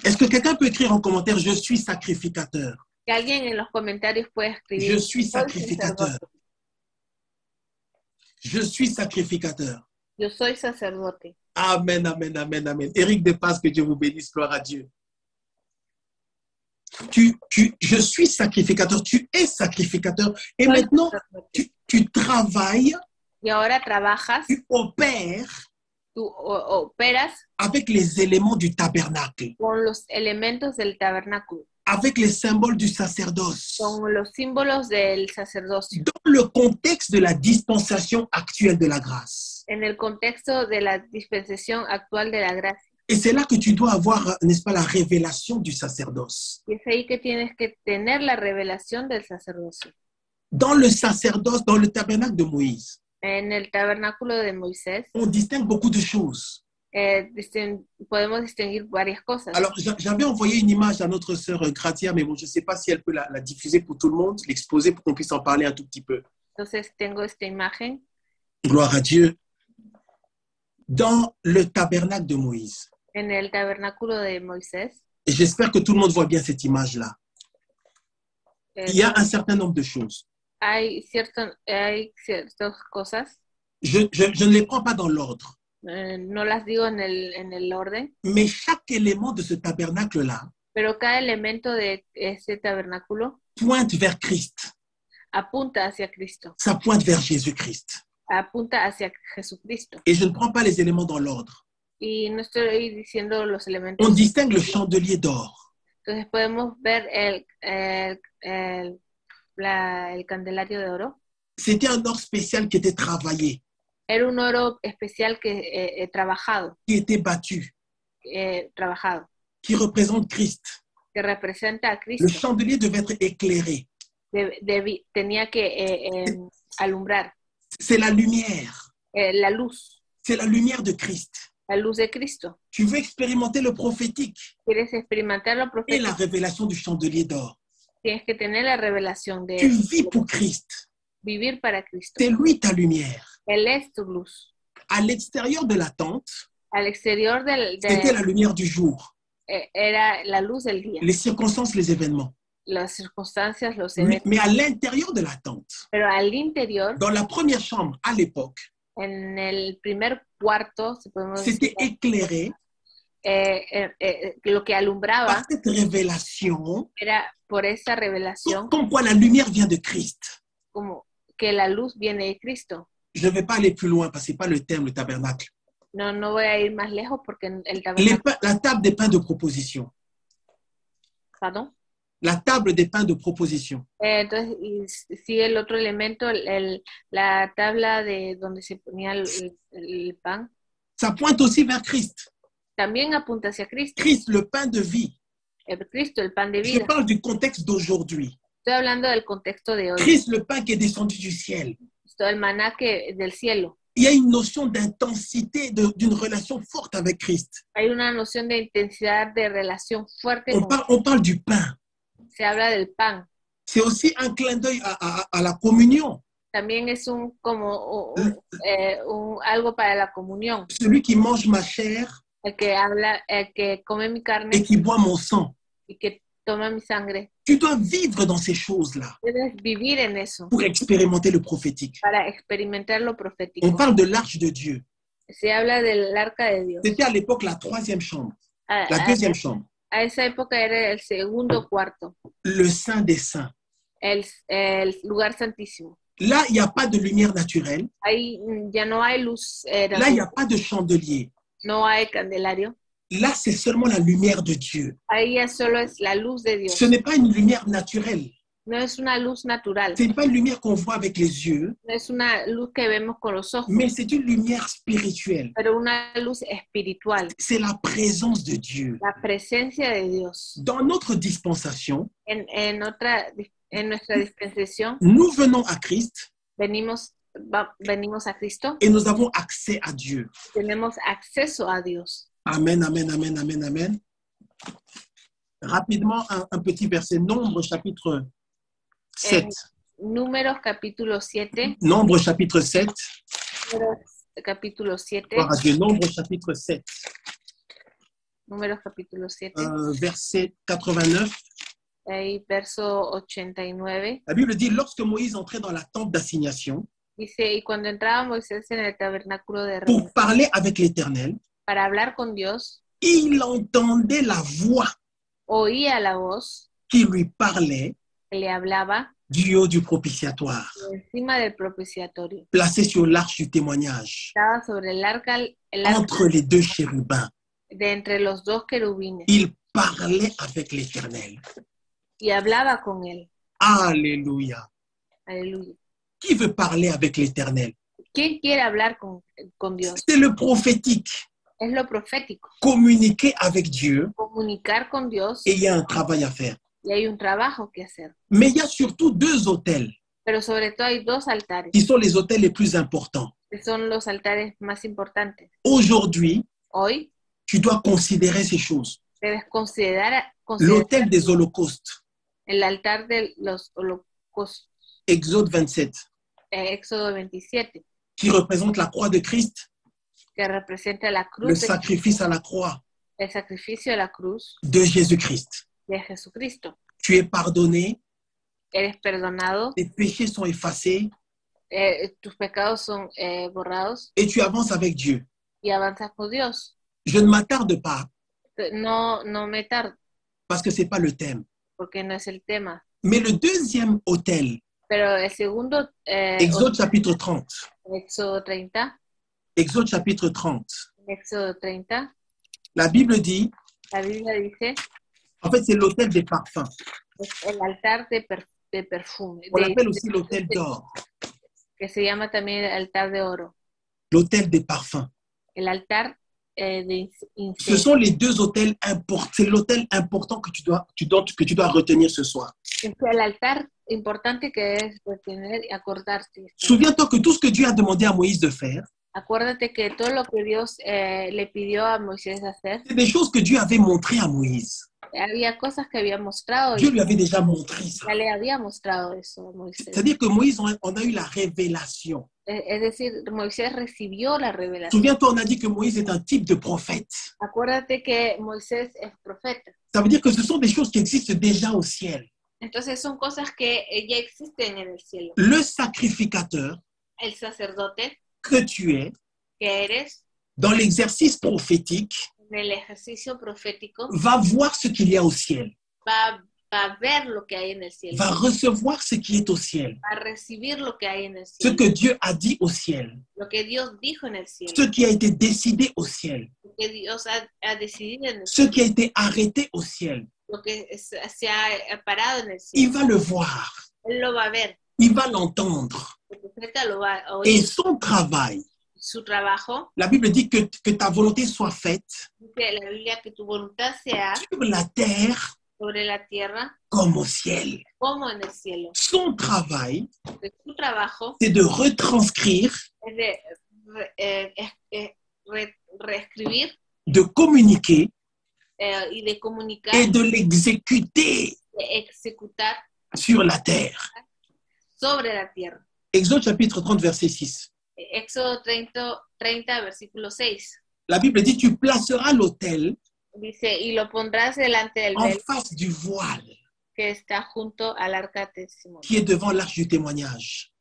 Est-ce que quelqu'un peut écrire en commentaire, je suis sacrificateur? Que alguien en los comentarios pueda escribir, Je suis "Soy sacrificateur. sacerdote". Je suis sacrificateur. Yo soy sacerdote. Amen, amen, amen, amen. Éric Despas, que Dieu vous bénisse, gloire à Dieu. Je suis sacrificateur, tu es sacrificateur. Et Soy maintenant, sacerdote. tu travailles, Y ahora trabajas, tu opères tú operas avec les éléments du tabernacle, con los elementos del tabernáculo, avec les symboles du sacerdoce, con los símbolos del sacerdocio, dans le contexte de la dispensation actuelle de la grâce. en el contexto de la dispensación actual de la gracia. Et c'est là que tu dois avoir, n'est-ce pas, la révélation du sacerdoce. Y es ahí que tienes que tener la revelación del sacerdocio. Dans le sacerdoce, dans le tabernacle de Moïse, En el tabernáculo de Moisés on distingue beaucoup de choses. podemos distinguir varias cosas. Alors, j'avais envoyé une image à notre sœur Gratia, mais bon, je ne sais pas si elle peut la diffuser pour tout le monde, l'exposer pour qu'on puisse en parler un tout petit peu. Entonces tengo esta imagen Gloire à Dieu. Dans le tabernacle de Moïse. en el tabernáculo de Moisés. Et j'espère que tout le monde voit bien cette image-là. Il y a un certain nombre de choses. Hay ciertas cosas, Je ne les prends pas dans l'ordre. no las digo en el orden, Mais chaque élément de ce tabernacle-là pero cada elemento de ese tabernáculo pointe vers Christ. apunta hacia Cristo, Ça pointe vers Jésus-Christ. apunta hacia Jesucristo. Et je ne prends pas les éléments dans l'ordre. Y no estoy diciendo los elementos. On distingue le chandelier d'or. Entonces podemos ver el candelario de oro. C'était un or spécial qui était travaillé, Era un oro especial que trabajado, qui était battu, qui représente Christ. que representa a Le Cristo. chandelier devait être éclairé. Tenía que alumbrar C'est la lumière. la luz de Christ. La luz de Cristo. Tu veux expérimenter le prophétique Quieres experimentar lo et profético, la révélation du chandelier d'or. tienes que tener la revelación de Tu vis pour Christ. vivir para Cristo. C'est lui ta lumière. Él es tu luz. À l'extérieur de la tente, Al exterior c'était la lumière du jour. era la luz del día, Les circonstances, les événements. las circunstancias, los eventos. Mais à l'intérieur de la tente, Pero al interior, dans la première chambre à l'époque, en el primer cuarto, si podemos c'était decir, éclairé lo que Par alumbraba cette révélation, era por esa revelación, comme quoi la lumière vient de Christ. como que la luz viene de Cristo. Je ne vais pas aller plus loin parce que ce n'est pas le thème, le tabernacle. No voy a ir más lejos porque el tabernáculo, La table des pains de proposition. perdón. La table des pains de proposition. Entonces, y sigue el otro elemento, la tabla de donde se ponía el pan, Ça pointe aussi vers Christ. también apunta hacia Cristo. Christ, le pain de vie. Cristo, el pan de Je vida. parle du contexte d'aujourd'hui. Estoy hablando del contexto de hoy. Christ, le pain qui est descendu du ciel. Esto el maná del cielo. Il y a une notion d'intensité, d'une relation forte avec Christ. Hay una noción de intensidad de relación fuerte. On parle du pain. Se habla del pan. C'est aussi un clin d'œil à la communion. También es algo para la comunión. Celui qui mange ma chair El que come mi carne et qui boit mon sang. y que toma mi sangre. Tu dois vivre dans ces choses-là Debes vivir en eso pour expérimenter le prophétique. para experimentar lo profético. On parle de l'arche de Dieu. Se habla del arca de Dios. C'était à l'époque la troisième chambre, la deuxième chambre. A esa época era el segundo cuarto, Le Saint des Saints. el lugar santísimo. Là, il n'y a pas de lumière naturelle. Ahí ya no hay luz, Là, il n'y a pas de chandelier. no hay candelario. Là, c'est seulement la lumière de Dieu. Ahí ya solo es la luz de Dios. Ce n'est pas une lumière naturelle. No es una luz natural. Ce n'est pas une lumière qu'on voit avec les yeux, No es una luz que vemos con los ojos, mais c'est une lumière spirituelle. pero una luz espiritual. C'est la présence de Dieu. La presencia de Dios. Dans notre dispensation, En nuestra dispensación nous venons à Christ venimos a Cristo, et nous avons accès à Dieu. tenemos acceso a Dios. Amen, amen, amen, amen, amen. Rapidement, un petit verset, Nombre chapitre 7. Números capítulo 7. Nombre chapitre 7. Números capítulo 7. Gloire à Dieu. Nombre chapitre 7. Números capítulo 7. Verset 89. Ahí, verso 89. La Bible dit, lorsque Moïse entrait dans la tente d'assignation Dice, y cuando entraba Moisés en el tabernáculo de pour reunión parler avec l'Éternel, para hablar con Dios, il entendait la voix oía la voz qui lui parlait que le hablaba du haut du propitiatoire, encima del propiciatorio. placé sur l'arche du témoignage, Estaba sobre el arca entre les deux chérubins. de entre los dos querubines Il parlait avec l'Éternel. y hablaba con él. Alléluia. Aleluya. Qui veut parler avec l'Éternel? ¿Quién quiere hablar con Dios? C'est le prophétique. Es lo profético. Communiquer avec Dieu, Comunicar con Dios, et il y a un travail à faire. y hay un trabajo que hacer. Mais il y a surtout deux autels Pero sobre todo hay dos altares, qui sont les autels les plus importants. que son los altares más importantes. Aujourd'hui, Hoy tu dois considérer ces choses. debes considerar L'autel des holocaustes, el altar de los holocaustos, Exode 27, Éxodo 27, qui représente la croix de Christ, que representa la le cruz, sacrifice à la croix el sacrificio de la cruz de Jésus-Christ. de Jesucristo. Tu es pardonné, Eres perdonado, tes péchés sont effacés tus pecados son borrados et tu avances avec Dieu. y avanzas con Dios. Je ne m'attarde pas No me tardo, parce que ce n'est pas le thème. porque no es el tema. Mais le deuxième autel, Pero el segundo, Exode chapitre 30, Éxodo 30, Exode chapitre 30, Éxodo 30, la Bible dit, la Biblia dice, en fait, c'est l'autel des parfums. es el altar de perfume, On l'appelle aussi l'autel d'or, que se llama también el altar de oro, l'autel des parfums. el altar de Ce incienso. sont les deux autels importants. C'est l'autel important que tu dois retenir ce soir. Es el altar importante que debes retener y acordarte. Souviens-toi que tout ce que Dieu a demandé à Moïse de faire, Acuérdate que todo lo que Dios le pidió a Moisés hacer, c'est des choses que Dieu avait montrées à Moïse. había cosas que había mostrado Dieu y lui avait déjà montré ça. ya le había mostrado eso a Moisés. C'est-à-dire que Moïse, on a eu la révélation. Es decir, Moisés recibió la revelación. Souviens-toi, on a dit que Moïse est un type de prophète. Acuérdate que Moisés es profeta. Ça veut dire que ce sont des choses qui existent déjà au ciel. Entonces son cosas que ya existen en el cielo. Le sacrificateur El sacerdote que tu es, que eres dans l'exercice prophétique, en el ejercicio profético, va voir ce qu'il y a au ciel, va a ver lo que hay en el cielo, va recevoir ce qui est au ciel, va a recibir lo que hay en el ce cielo, que Dieu a dit au ciel, lo que Dios dijo en el ce cielo, qui a été décidé au ciel, lo que Dios ha decidido en el ce cielo, qui a été arrêté au ciel. lo que se ha parado en el Il cielo. va le voir, Él lo va a ver, il va l'entendre. el profeta lo va a Et oír. son travail, Su trabajo, la Bible dit que ta volonté soit faite dice la Biblia, que tu voluntad sea sur la terre sobre la tierra comme au ciel. como en el cielo. Son travail, Que su trabajo c'est de retranscrire, es de reescribir de communiquer y de comunicar, et de l'exécuter de ejecutar sur la terre. sobre la tierra. Exode chapitre 30, verset 6. Éxodo 30, versículo 6. La Bible dit, tu placeras l'autel Dice, y lo pondrás delante del en velo face du voile que está junto al arca del testimonio. qui est devant l'arche du témoignage,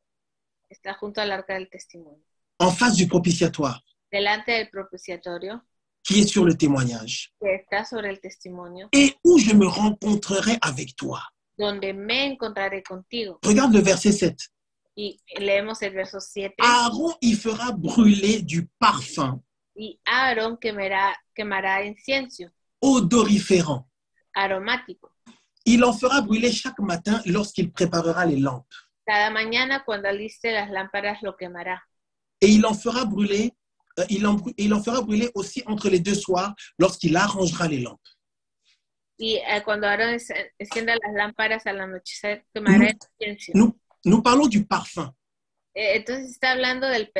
Está junto al arca del testimonio. en face du propitiatoire Delante del propiciatorio qui est sur le témoignage, que está sobre el testimonio, et où je me rencontrerai avec toi. donde me encontraré contigo. Regarde le verset 7. Y leemos el verso 7. Aaron y fera brûler du parfum Y Aarón quemará incienso odoriférant. aromático. Il en fera brûler chaque matin lorsqu'il préparera les lampes. Cada mañana cuando aliste las lámparas lo quemará. Et il en fera brûler, il en fera brûler aussi entre les deux soirs lorsqu'il arrangera les lampes. Y cuando Aarón encienda las lámparas al anochecer, quemará incienso. Nous parlons du parfum. Entonces está hablando del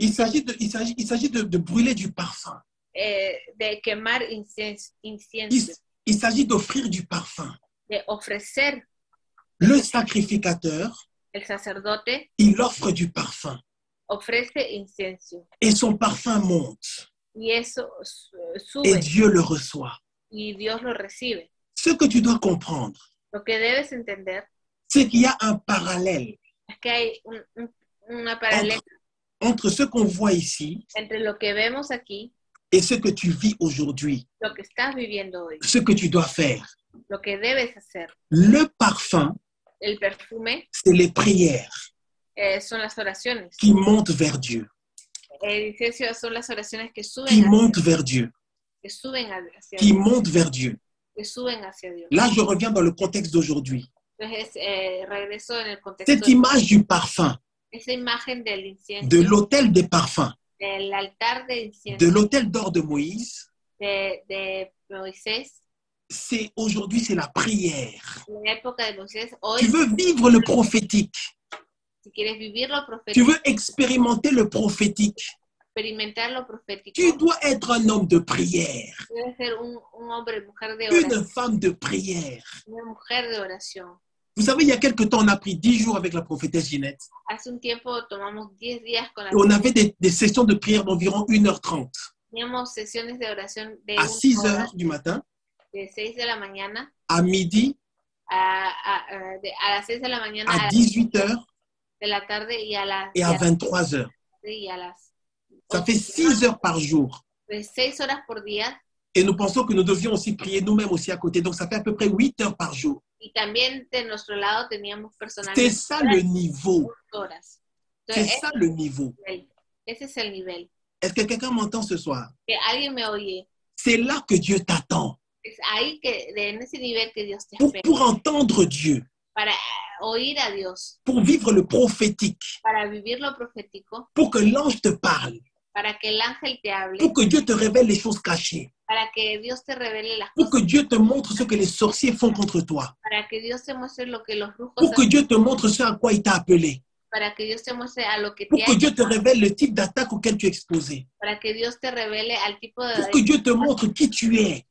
Il s'agit de brûler du parfum. de quemar incienso. Il s'agit d'offrir du parfum. De ofrecer. Le sacrificateur, El sacerdote, il offre du parfum. ofrece incienso. Et son parfum monte. Y eso sube. Et Dieu le reçoit. Y Dios lo recibe. Ce que tu dois comprendre, Lo que debes entender c'est qu'il y a un parallèle es que hay una paralela entre ce qu'on voit ici entre lo que vemos aquí, et ce que tu vis aujourd'hui, lo que estás viviendo hoy, ce que tu dois faire. lo que debes hacer. Le parfum, El perfume c'est les prières son las oraciones. qui montent vers Dieu, El incienso son las oraciones que qui suben, montent vers Dieu, que suben hacia qui Dios, montent vers Dieu. que suben hacia Dios. Là, je reviens dans le contexte d'aujourd'hui. Entonces, regreso en el contexto Cette image du parfum, esa imagen del incienso, de l'autel des parfums, del altar de incienso de l'autel d'or de Moïse, de Moisés, c'est aujourd'hui, c'est la prière. en la época de Moisés. Hoy, Tu veux vivre le prophétique, si quieres vivir lo tu profético, veux expérimenter le prophétique, experimentar lo profético, tu dois être un homme de prière, debes ser un hombre, mujer de une oración, femme de prière. una mujer de oración. Vous savez, il y a quelque temps, on a pris 10 jours avec la prophétesse Ginette. Hace un tiempo tomamos 10 días con la Et on avait des sessions de prière d'environ 1h30 Teníamos sesiones de oración de à 1 6 hora, heures du matin, de 6 de la mañana à midi, a las 6 de la mañana à 18 heures de la tarde y a las et à 23 heures. y a las Ça fait 6 heures par jour. de 6 horas por día. Et nous pensons que nous devions aussi prier nous-mêmes aussi à côté. Donc, ça fait à peu près 8 heures par jour. Y también de nuestro lado teníamos C'est personalmente ça le niveau. 8 horas. C'est Entonces, ça le niveau. ese es el nivel. Est-ce que quelqu'un m'entend ce soir? Que alguien me oye. C'est là que Dieu t'attend. Es ahí en ese nivel que Dios te Pour espera. entendre Dieu, Para oír a Dios, pour vivre le prophétique, para vivir lo profético, pour que l'ange te parle, para que el ángel te hable, pour que Dieu te révèle les choses cachées, para que Dios te revele las pour que cosas, Dieu te montre ce que les sorciers font contre toi, para que Dios te muestre lo que los brujos pour que hacen, Dieu te montre ce à quoi il t'a appelé, para que Dios te muestre a lo que pour te que ha Dieu te llamado, révèle le type d'attaque auquel tu es exposé, para que Dios te revele al tipo pour que de, Dieu te montre qui tu es.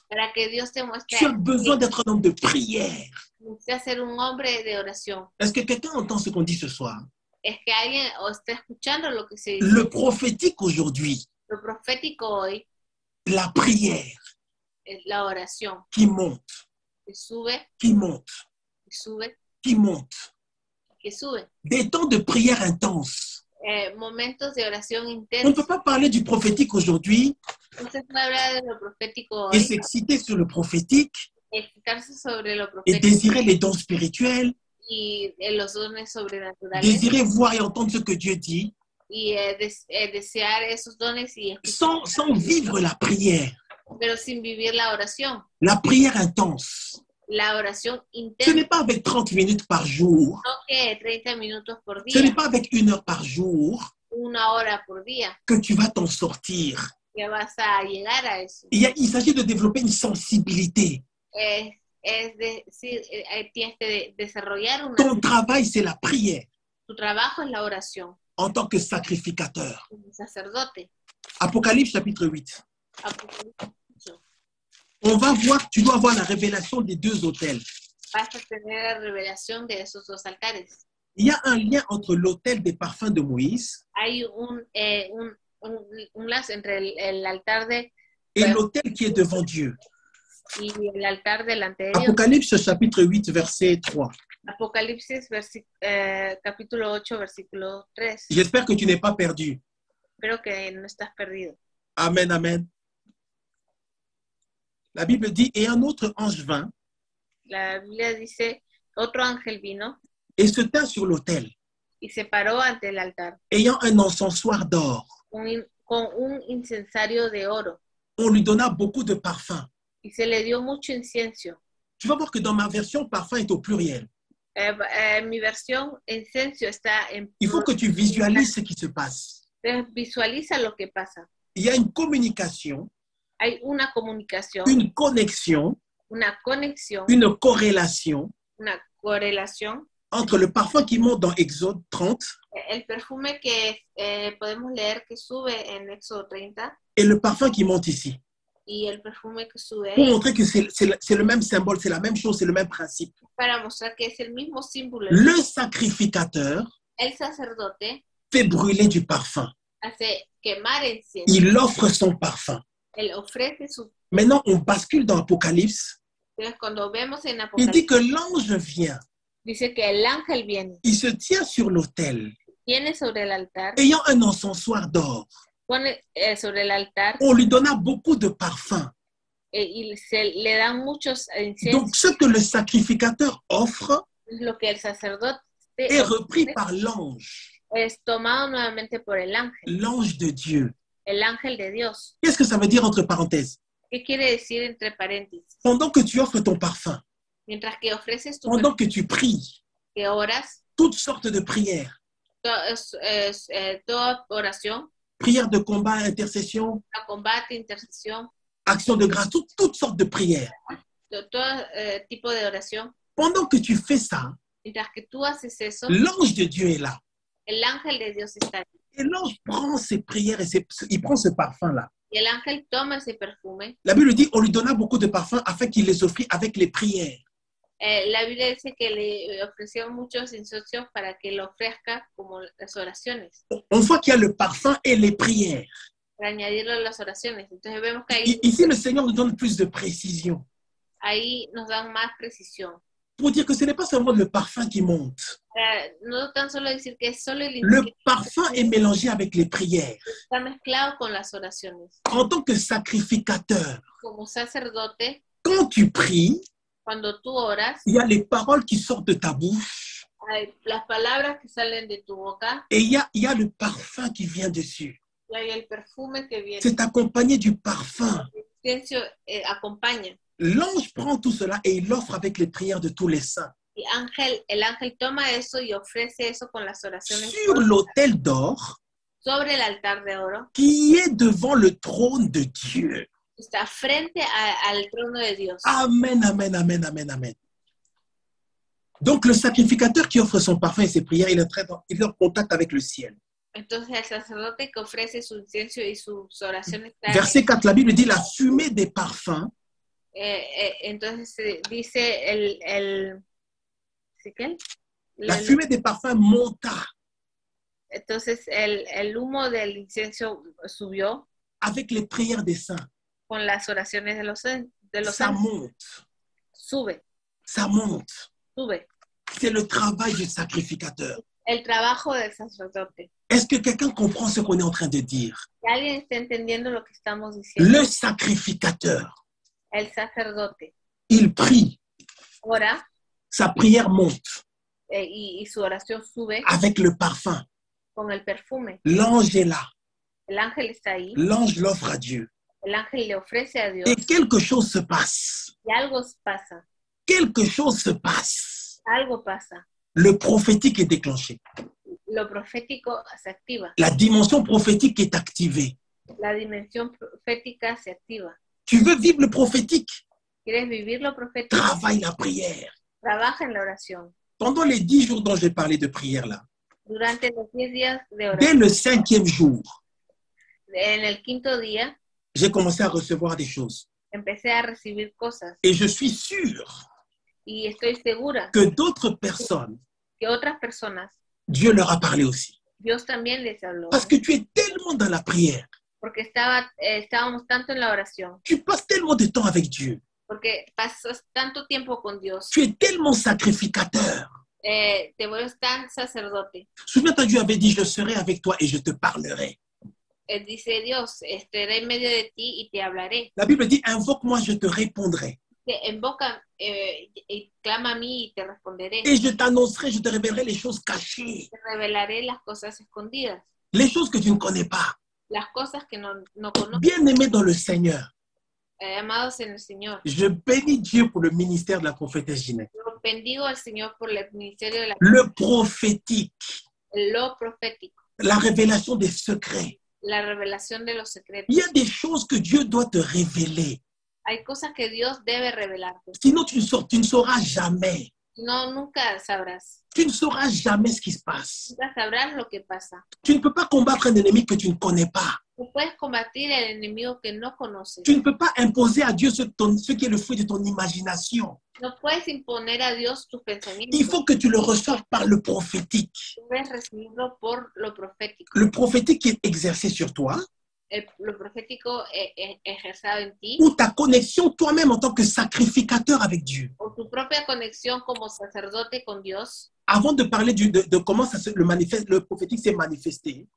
para que Dios te muestre Tu as besoin d'être un homme de prière. necesitas ser un hombre de oración. Est-ce que quelqu'un entend ce qu'on dit ce soir? Es que alguien o está escuchando lo que se dice. Le prophétique aujourd'hui, Lo profético hoy la prière es la oración qui monte, que sube, qui monte, que sube, qui monte. que sube. Des temps de prière intense. momentos de oración On ne peut intensa. pas parler du prophétique aujourd'hui No se puede hablar de lo profético et hoy, s'exciter sur le prophétique excitarse sobre lo et profético désirer les dons spirituels, y los dones sobrenaturales désirer voir et entendre ce que Dieu dit, y desear esos dones y escuchar, sans vivre la prière pero sin vivir la oración intense. La oración Ce intensa, n'est pas avec 30 minutes par jour, no que 30 minutos por ce n'est día, pas avec 1 heure par jour 1 hora por día, que tu vas t'en sortir. que vas a llegar a eso. Il s'agit de développer une sensibilité. Es decir, tienes que desarrollar Ton travail, c'est la prière tu trabajo es la oración en tant que sacrificateur. como sacerdote. Apocalypse chapitre 8. Apocalipsis 8. On va voir, tu dois avoir la révélation des 2 autels. Vas a tener la revelación de esos 2 altares. Il y a un lien entre l'autel des parfums de Moïse Hay un lazo entre el altar de et l'autel qui est devant Dieu. y el altar delante de Dios. Apocalypse chapitre 8, verset 3. Apocalipsis capítulo 8, versículo 3. J'espère que tu n'es pas perdu. Espero que no estás perdido. Amen, amen. La Bible dit, et un autre ange vint La Biblia dice, otro ángel vino et se tint sur l'autel, y se paró ante el altar ayant un encensoir d'or. con un incensario de oro On lui donna beaucoup de parfums. y se le dio mucho incienso. Tu vas voir que dans ma version, parfum est au pluriel. Mi versión, incienso está en Il faut que tu visualises ce qui se passe. Visualiza lo que pasa. Il y a une communication, Hay una comunicación, une connexion, una conexión, une corrélation una correlación. entre le parfum qui monte dans Exode 30 El perfume que podemos leer que sube en Éxodo 30 et le parfum qui monte ici. y el perfume que sube Pour ahí, montrer que c'est le même symbole, c'est la même chose, c'est le même principe. para mostrar que es el mismo símbolo. Le sacrificateur El sacerdote fait brûler du parfum. hace quemar incienso. Il offre son parfum. Él ofrece su... Maintenant, on bascule dans Apocalypse. Entonces, cuando vemos en Il dit Apocalipsis, que l'ange vient. dice que el ángel viene, Il se tient sur l'autel, viene sobre el altar, ayant un encensoir d'or. pone sobre el altar On lui donna beaucoup de parfums. y se le dan muchos inciensos. Donc, ce que le sacrificateur offre Lo que el sacerdote est repris par l'ange, es tomado nuevamente por el l'ange de Dieu. ángel de Dios. Qu'est-ce que ça veut dire entre parenthèses? ¿Qué quiere decir entre paréntesis? Pendant que tu offres ton parfum, Mientras que ofreces tu pendant que tu pries, que oras, toutes sortes de prières, toda oración, prières de combat, intercession, combate, intercesión, action de grâce, toutes sortes de prières. todo tipo de oración. Pendant que tu fais ça, Mientras que tú haces eso, l'ange de Dieu est là. el ángel de Dios está ahí. Et l'ange prend ses prières et il prend ce parfum-là. Y el ángel toma ese perfume. La Bible dit on lui donna beaucoup de parfums afin qu'il les offrit avec les prières. La Biblia dice que le ofreció muchos inciensos para que lo ofrezca como las oraciones, On voit qu'il y a le parfum et les prières. para añadirlo a las oraciones. Entonces vemos que ahí, Ici, le Seigneur nous donne plus de précision ahí nos dan más precisión. pour dire que ce n'est pas seulement le parfum qui monte. No tan solo decir que es solo el Le incienso parfum est mélangé avec les prières. está mezclado con las oraciones. En tant que sacrificateur, Como sacerdote, quand tu pries, cuando tú oras, il y a les paroles qui sortent de ta bouche hay las palabras que salen de tu boca et il y a le parfum qui vient dessus. y hay el perfume que viene. C'est accompagné du parfum. El incienso acompaña. L'ange prend tout cela et il l'offre avec les prières de tous les saints. Y el ángel toma eso y ofrece eso con las oraciones Sur l'autel d'or sobre el altar de oro. qui est devant le trône de Dieu. Está frente al trono de Dios. Amen, amen, amen, amen, amen. Donc le sacrificateur qui offre son parfum et ses prières, il est en contact avec le ciel. Entonces el sacerdote que ofrece su incienso y sus oraciones está Verset 4, la Bible dit la fumée des parfums entonces dice ¿sí qué? la fumée des parfums monta Entonces el humo del incienso subió avec les prières des saints. con las oraciones de los Ça santos. monte, Sube. sube. C'est C'est le travail du sacrificateur. El trabajo del sacerdote. Est-ce que quelqu'un comprend ce qu'on est en train de dire? Si alguien está entendiendo lo que estamos diciendo, Le sacrificateur, el sacerdote il prie, ora sa prière monte y su oración sube avec le parfum. con el perfume. L'ange est là. El ángel está ahí, L'ange l'offre à Dieu. el ángel le ofrece a Dios Et quelque chose se passe. y algo pasa, Quelque chose se passe. algo pasa. Le prophétique est déclenché. Lo profético se activa, La dimension prophétique est activée. la dimensión profética se activa. Tu veux vivre le prophétique? ¿Quieres vivir lo profético? Travaille la prière. Trabaja en la oración. Pendant les 10 jours dont j'ai parlé de prière là, Durante los 10 días de dès oración, le 5e jour, en el quinto día, j'ai commencé à recevoir des choses. empecé a recibir cosas Et je suis sûr y estoy segura que d'autres personnes, que otras personas, Dieu leur a parlé aussi. Dios también les habló. Parce que tu es tellement dans la prière. Porque estábamos tanto en la oración, Tu passes tellement de temps avec Dieu. porque pasas tanto tiempo con Dios, Tu es tellement sacrificateur. te vuelves tan sacerdote. Souviens-toi, Dieu avait dit, je serai avec toi et je te parlerai. Dice Dios, estaré en medio de ti y te hablaré. La Bible dit, invoque-moi, je te répondrai. Te invoca y clama a mí y te responderé. Et je t'annoncerai, je te révélerai les choses cachées. Te revelaré las cosas escondidas, Les choses que tu ne connais pas. las cosas que no conoces. Bien-aimé dans le Seigneur, Amados en el Señor, je bénis Dieu pour le ministère de la prophétesse Ginette. yo bendigo al Señor por el ministerio de Le prophétique, lo profético, la révélation des secrets. la revelación de los secretos. Il y a des choses que Dieu doit te révéler. Hay cosas que Dios debe revelarte. Sinon, tu ne sauras jamais. No, nunca sabrás. Tu ne sauras jamais ce qui se passe. Nunca sabrás lo que pasa. Tu ne peux pas combattre un ennemi que tu ne connais pas. No puedes combatir el enemigo que no conoces. Tu ne peux pas imposer à Dieu ce qui est le fruit de ton imagination. No puedes imponer a Dios tus pensamientos. Il faut que tu le reçoives par le prophétique. Debes recibirlo por lo profético. Le prophétique qui est exercé sur toi, Lo profético ejercido en ti, ou ta connexion toi-même en tant que sacrificateur avec Dieu. o tu propia conexión como sacerdote con Dios. Avant de parler de comment le prophétique s'est manifesté,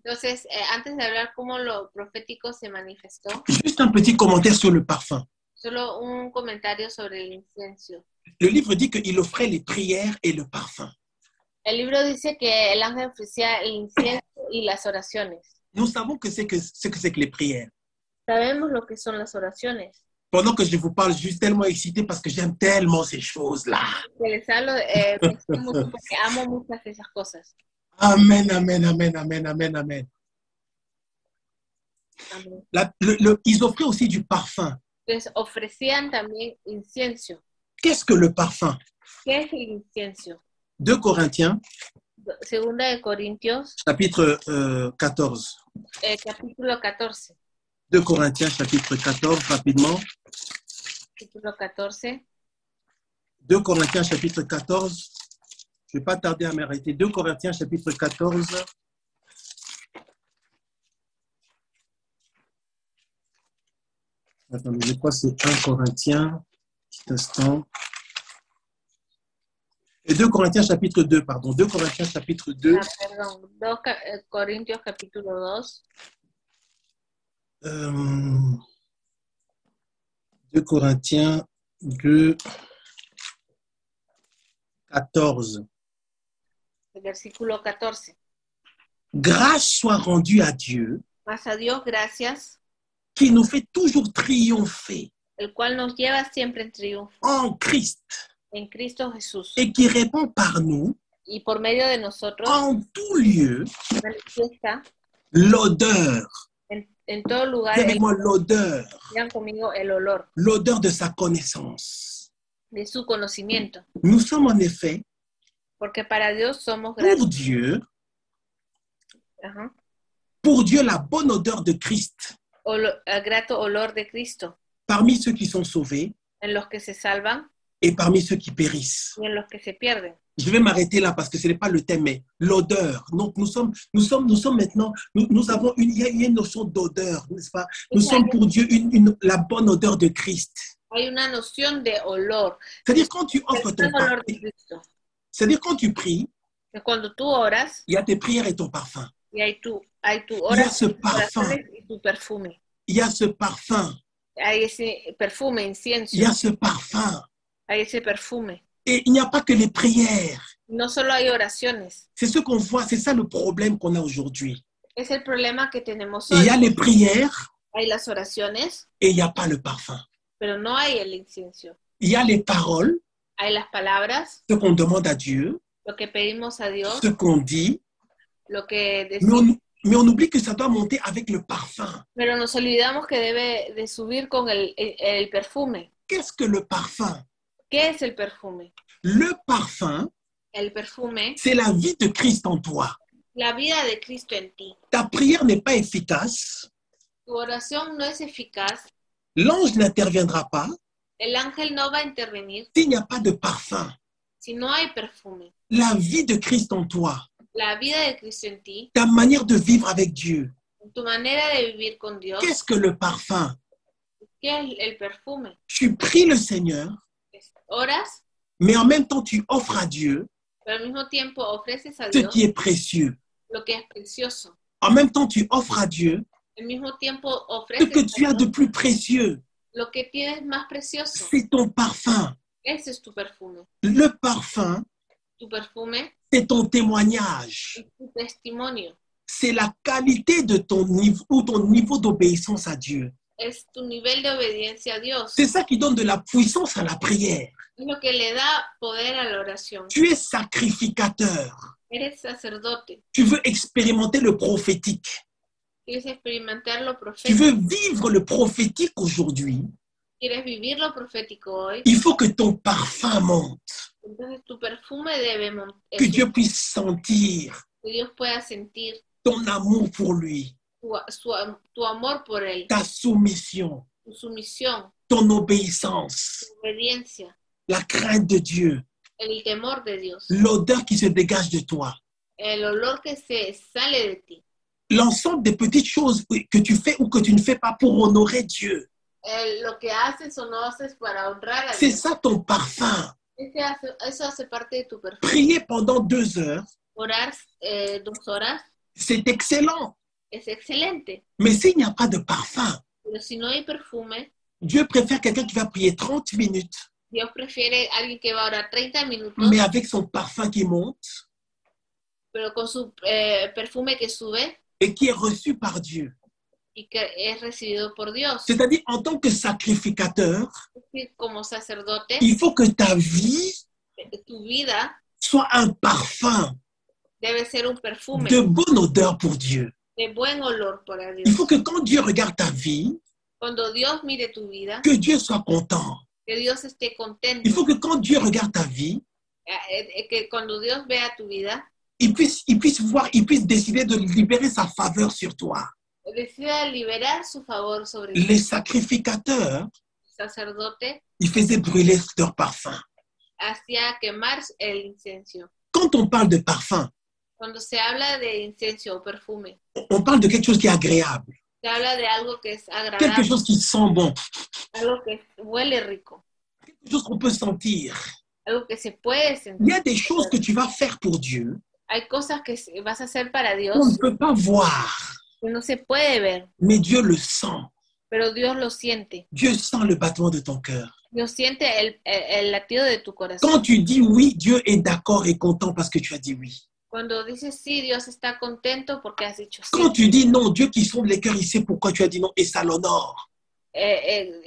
Entonces, antes de hablar cómo lo profético se manifestó, juste un petit commentaire sur le parfum. solo un comentario sobre el incienso. Le livre dit qu'il offrait les prières et le parfum. El libro dice que el ángel ofrecía el incienso y las oraciones. Nous savons que c'est que les prières. Sabemos lo que son las oraciones. Pendant que je vous parle, je suis tellement excité parce que j'aime tellement ces choses-là. Que les hablo, me gusta mucho porque amo muchas de esas cosas. Amen, amen, amen, amen, amen, amen. Amén. Ils offraient aussi du parfum. Entonces ofrecían también incienso. Qu'est-ce que le parfum? ¿Qué es el incienso? 2 Corinthiens, Segunda de Corintios, chapitre 14. capítulo 14. 2 Corinthiens, chapitre 14, rapidement. Capítulo 14. 2 Corinthiens, chapitre 14. Je ne vais pas tarder à m'arrêter. 2 Corinthiens, chapitre 14. Attendez, je crois que c'est 1 Corinthiens. Petit instant. Et 2 Corinthiens, chapitre 2, pardon. 2 Corinthiens, chapitre 2. Perdón. 2 Corintios, capítulo 2. 2 Corinthiens 2, 14. Versículo 14. Grâce soit rendue à Dieu, Mas a Dios gracias, qui nous fait toujours triompher el cual nos lleva siempre en triunfo en Christ en Cristo Jesús. et qui répand par nous Y por medio de nosotros en tout lieu manifiesta l'odeur. en todo lugar, Dis avec moi l'odeur. digan conmigo, el olor L'odeur de sa connaissance. de su conocimiento. Nous sommes en effet, Porque para Dios somos pour Dieu, la bonne odeur de Christ el grato olor de Cristo parmi ceux qui sont sauvés en los que se salvan et parmi ceux qui périssent. y en los que se pierden. Je vais m'arrêter là parce que ce n'est pas le thème, mais l'odeur. Donc nous sommes maintenant, nous avons il y a une notion d'odeur, n'est-ce pas? Nous sommes pour Dieu la bonne odeur de Christ. Hay una noción de olor. C'est-à-dire quand tu offres ton El olor parfum, de Cristo. c'est-à-dire quand tu pries, Que cuando tú oras, il y a tes prières et ton parfum. y hay tu Il y a oración, ce parfum. y tu perfume. Il y a ce parfum. Hay ese perfume, incienso. Il y a ce parfum. Hay ese perfume. Et il n'y a pas que les prières. No solo hay oraciones. C'est ce qu'on voit, c'est ça le problème qu'on a aujourd'hui. Es el problema que tenemos Et il y hoy. a les prières Hay las oraciones, et il n'y a pas le parfum. pero no hay el incienso. Il y a les paroles, Hay las palabras, ce qu'on demande à Dieu, lo que pedimos a Dios, ce qu'on dit, lo que mais decimos. on oublie que ça doit monter avec le parfum. Pero nos olvidamos que debe de subir con el perfume. Qu'est-ce que le parfum? ¿Qué es el perfume? Le parfum, El perfume, c'est la vie de Christ en toi. la vida de Cristo en ti. Ta prière n'est pas efficace, Tu oración no es eficaz, l'ange n'interviendra pas el ángel no va a intervenir s'il n'y a pas de parfum. si no hay perfume. La vie de Christ en toi, La vida de Cristo en ti, ta manière de vivre avec Dieu. tu manera de vivir con Dios, Qu'est-ce que le parfum? ¿qué es el perfume? Tu pries le Seigneur, Oras, mais en même temps tu offres à Dieu pero al mismo tiempo ofreces a ce Dios qui est précieux. lo que es precioso. En même temps tu offres à Dieu Al mismo tiempo ce ofreces que a tu as Dios de plus précieux. lo que tienes más precioso. C'est ton parfum. Ese es tu perfume. Le parfum, Tu perfume c'est ton témoignage. es tu testimonio. C'est la qualité de ton niveau ou ton niveau d'obéissance à Dieu. Es tu nivel de obediencia a Dios. C'est ça qui donne de la puissance à la prière. Es lo que le da poder a la oración. Tu es sacrificateur. Eres sacerdote. Tu veux expérimenter le prophétique. Quieres experimentar lo Tu profético. veux vivre le prophétique aujourd'hui. Quieres vivir lo profético hoy. Il faut que ton parfum monte. Entonces tu perfume debe Que Dieu puisse sentir que Dios pueda sentir ton amour pour lui, tu amor por Él, ta soumission, tu sumisión, ton obéissance, tu obediencia, la crainte de Dieu, el temor de Dios, l'odeur qui se dégage de toi. el olor que se sale de ti, L'ensemble des petites choses que tu fais ou que tu ne fais pas pour honorer Dieu. lo que haces o no haces para honrar a C'est Dios. ça ton parfum. Eso hace parte de tu perfume. Prier pendant 2 heures, Orar 2 horas c'est excellent. es excelente, Mais s'il n'y a pas de parfum, pero si no hay perfume, Dieu préfère quelqu'un qui va prier 30 minutes, Dios prefiere a alguien que va a orar 30 minutos, mais avec son parfum qui monte pero con su perfume que sube et qui est reçu par Dieu. y que es recibido por Dios. C'est-à-dire, en tant que sacrificateur, Es decir, como sacerdote, il faut que ta vie tu vida soit un parfum debe ser un perfume de bonne odeur pour Dieu. de buen olor para Dios. Il faut que quand Dieu regarde ta vie, Cuando Dios mire tu vida, que Dieu soit content. que Dios esté contento. Il faut que quand Dieu regarde ta vie, Que cuando Dios vea tu vida, il puisse décider de libérer sa faveur sur toi. decida liberar su favor sobre ti. Les sacrificateurs, El sacerdote ils faisaient brûler leur parfum. hacía quemar el incienso. Quand on parle de parfum, Cuando se habla de incienso o perfume, on parle de quelque chose qui est agréable, se habla de algo que es quelque agradable, chose qui sent bon, algo que huele rico, quelque chose qu'on peut sentir. algo que se puede Il sentir. y a des choses que tu vas faire pour Dieu Hay cosas que vas a hacer para qu'on Dios ne peut pas voir, que no se puede ver, mais Dieu le sent. pero Dios lo siente. Dieu sent le battement de ton cœur. Dios siente el latido de tu corazón. Quand tu dis oui, Dieu est d'accord et content parce que tu as dit oui. Cuando dices sí, Dios está contento porque has dicho sí. Quand tu dis non, Dieu qui sonde les cœurs, il sait pourquoi tu as dit non et ça l'honore.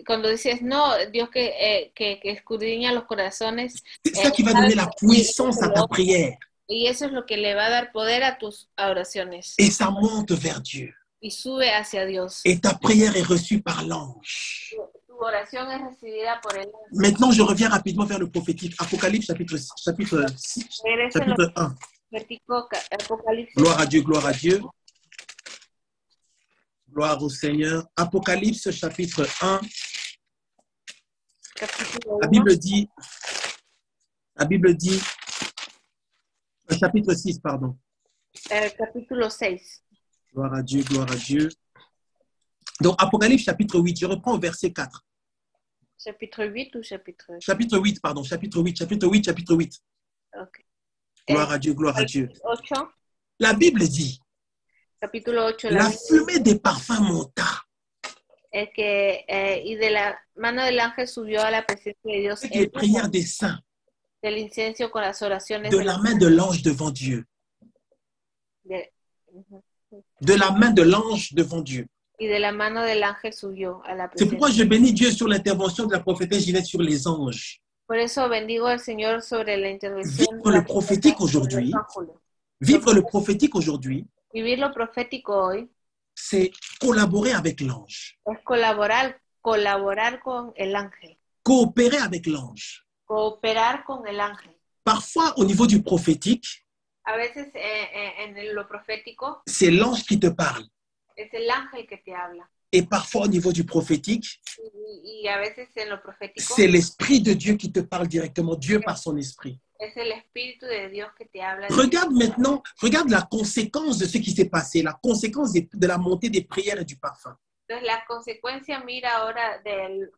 Cuando dices no, Dios que escudriña los corazones. C'est ça qui va donner la puissance à ta prière. Y eso es lo que le va a dar poder a tus oraciones. Et ça monte vers Dieu. Y sube hacia Dios. Et ta prière est reçue par l'ange. Tu oración es recibida por él. Maintenant, je reviens rapidement vers le prophétique. Apocalypse chapitre 6, Regresa en chapitre 1. Apocalipsis. Gloire à Dieu, gloire à Dieu. Gloire au Seigneur. Apocalypse chapitre 1. Capítulo La 1. Bible dit, chapitre 6, pardon. Capítulo 6. Gloire à Dieu, gloire à Dieu. Donc, Apocalypse chapitre 8, je reprends au verset 4. Chapitre 8 ou chapitre... Chapitre 8, pardon, chapitre 8. Ok. Gloire à Dieu, gloire à Dieu. 8, La Bible dit, capítulo 8, la fumée des parfums monta. Y de la mano del ángel subió a la presencia de Dios Avec les el prières humo des saints, del incienso con las oraciones de la main de l'ange devant Dieu. de- De la main de l'ange devant Dieu. y de la mano del ángel subió a la C'est pourquoi presencia. je bénis Dieu sur l'intervention de la prophétesse Ginette sur les anges. Por eso bendigo al Señor sobre la intervención Vivre le prophétique aujourd'hui, vivre le prophétique aujourd'hui, Vivir lo profético hoy c'est collaborer avec l'ange, es colaborar con el ángel, coopérer avec l'ange. cooperar con el ángel. Parfois, au niveau du prophétique, A veces lo profético c'est l'ange qui te parle. es el ángel que te habla. Et parfois, au niveau du prophétique, Y a veces en lo profético c'est l'Esprit de Dieu qui te parle directement, Dieu par son esprit. es el Espíritu de Dios que te habla. Regarde maintenant, regarde la conséquence de ce qui s'est passé, la conséquence de la montée des prières et du parfum. Entonces la consecuencia, mira ahora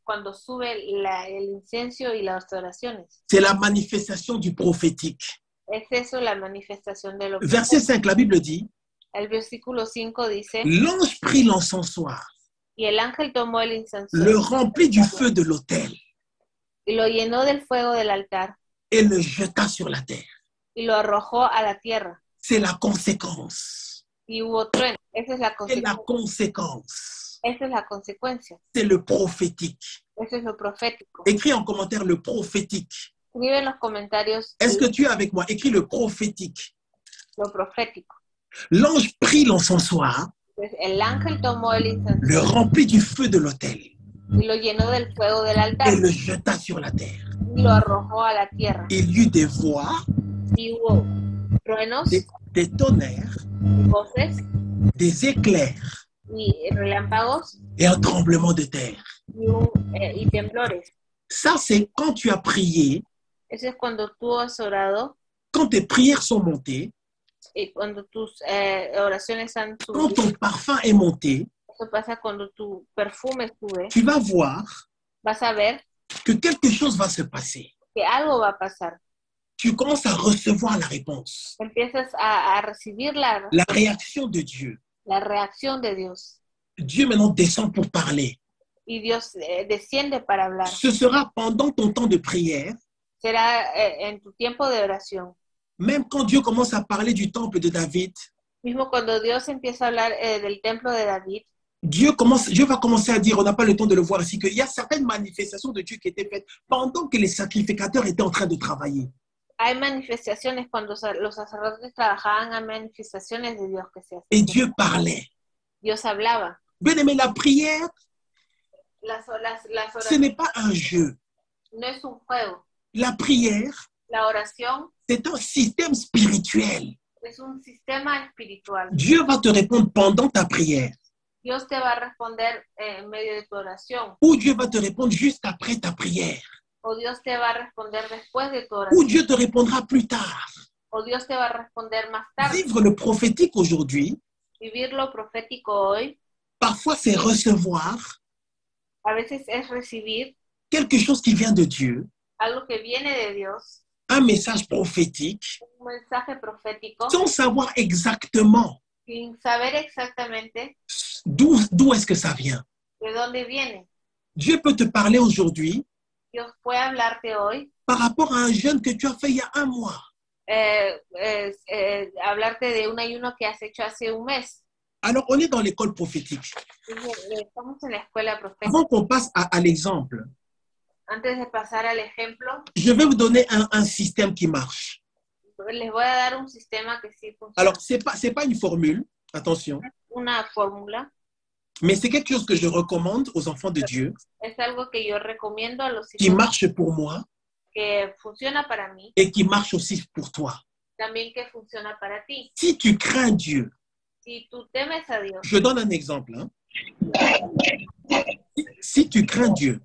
cuando sube el incienso y las oraciones. C'est la manifestation du prophétique. Es eso la manifestación de lo Verset 5, la Bible dit, El versículo 5 dice, l'ange prit l'encensoir, y el ángel tomó el incienso le remplit du feu de l'autel y lo llenó del fuego del altar et le jeta sur la terre. y lo arrojó a la tierra. C'est la conséquence. Y hubo trueno. Esa es la C'est la consecuencia. conséquence. Esa es la consecuencia. C'est le prophétique. Eso es lo profético. Écris en commentaire le prophétique. Escribe en los comentarios Est-ce que tu es avec moi? Écris le prophétique. lo profético. L'ange prit l'encensoir, Entonces, el ángel tomó el incienso le remplit du feu de l'autel y lo llenó del fuego del altar et le jeta sur la terre. y lo arrojó a la tierra. Il y eut des voix, Y hubo truenos, des tonnerres, voces des éclairs y relámpagos et un tremblement de terre. y temblores. Ça, c'est quand tu as prié, Eso es cuando tú has orado quand tes prières sont montées, y cuando tus oraciones han quand subido. ton parfum est monté, Eso pasa cuando tu perfume sube. tu vas voir Vas a ver que quelque chose va se passer. que algo va a pasar. Tu commences à recevoir la réponse, Empiezas a recibir la réaction de Dieu. la reacción de Dios. Dieu maintenant descend pour parler. Y Dios desciende para hablar. Ce sera pendant ton temps de prière, Será en tu tiempo de oración. même quand Dieu commence à parler du temple de David, Mismo cuando Dios empieza a hablar del templo de David, Dieu va commencer à dire, on n'a pas le temps de le voir ici, qu'il y a certaines manifestations de Dieu qui étaient faites pendant que les sacrificateurs étaient en train de travailler. hay manifestaciones cuando los sacerdotes trabajaban, hay manifestaciones de Dios que se Et hacían. Dieu parlait. Dios hablaba. Bien-aimé, la prière, Las ce oraciones n'est pas un jeu. no es un juego. La prière, La oración c'est un système spirituel. es un sistema espiritual. Dieu va te répondre pendant ta prière. Dios te va a responder en medio de tu oración. Ou Dieu va te répondre juste après ta prière. O Dios te va a responder después de tu Ou oración. Dieu te répondra plus tard. O Dios te va a responder más tarde. Vivre le prophétique aujourd'hui, Vivir lo profético hoy, parfois c'est recevoir a veces es recibir quelque chose qui vient de Dieu, algo que viene de Dios, un message prophétique, un mensaje profético, sans savoir exactement sin saber exactamente d'où est-ce que ça vient. de dónde viene. Dieu peut te parler aujourd'hui Dios puede hablarte hoy, par rapport à un jeûne que tu as fait il y a un mois. hablarte de un ayuno que has hecho hace un mes. Alors, on est dans l'école prophétique. Estamos en la escuela profética. Avant qu'on passe à l'exemple, Antes de pasar al ejemplo, je vais vous donner un système qui marche. les voy a dar un sistema que sí funciona. Alors, ce n'est pas une formule, attention, Una fórmula. mais c'est quelque chose que je recommande aux enfants de Dieu, Es algo que yo recomiendo a los qui hijos, marche pour moi que funciona para mí, et qui marche aussi pour toi. también que funciona para ti. Si tu crains Dieu, Si tú temes a Dios, je donne un exemple. Hein. Si tu crains Dieu,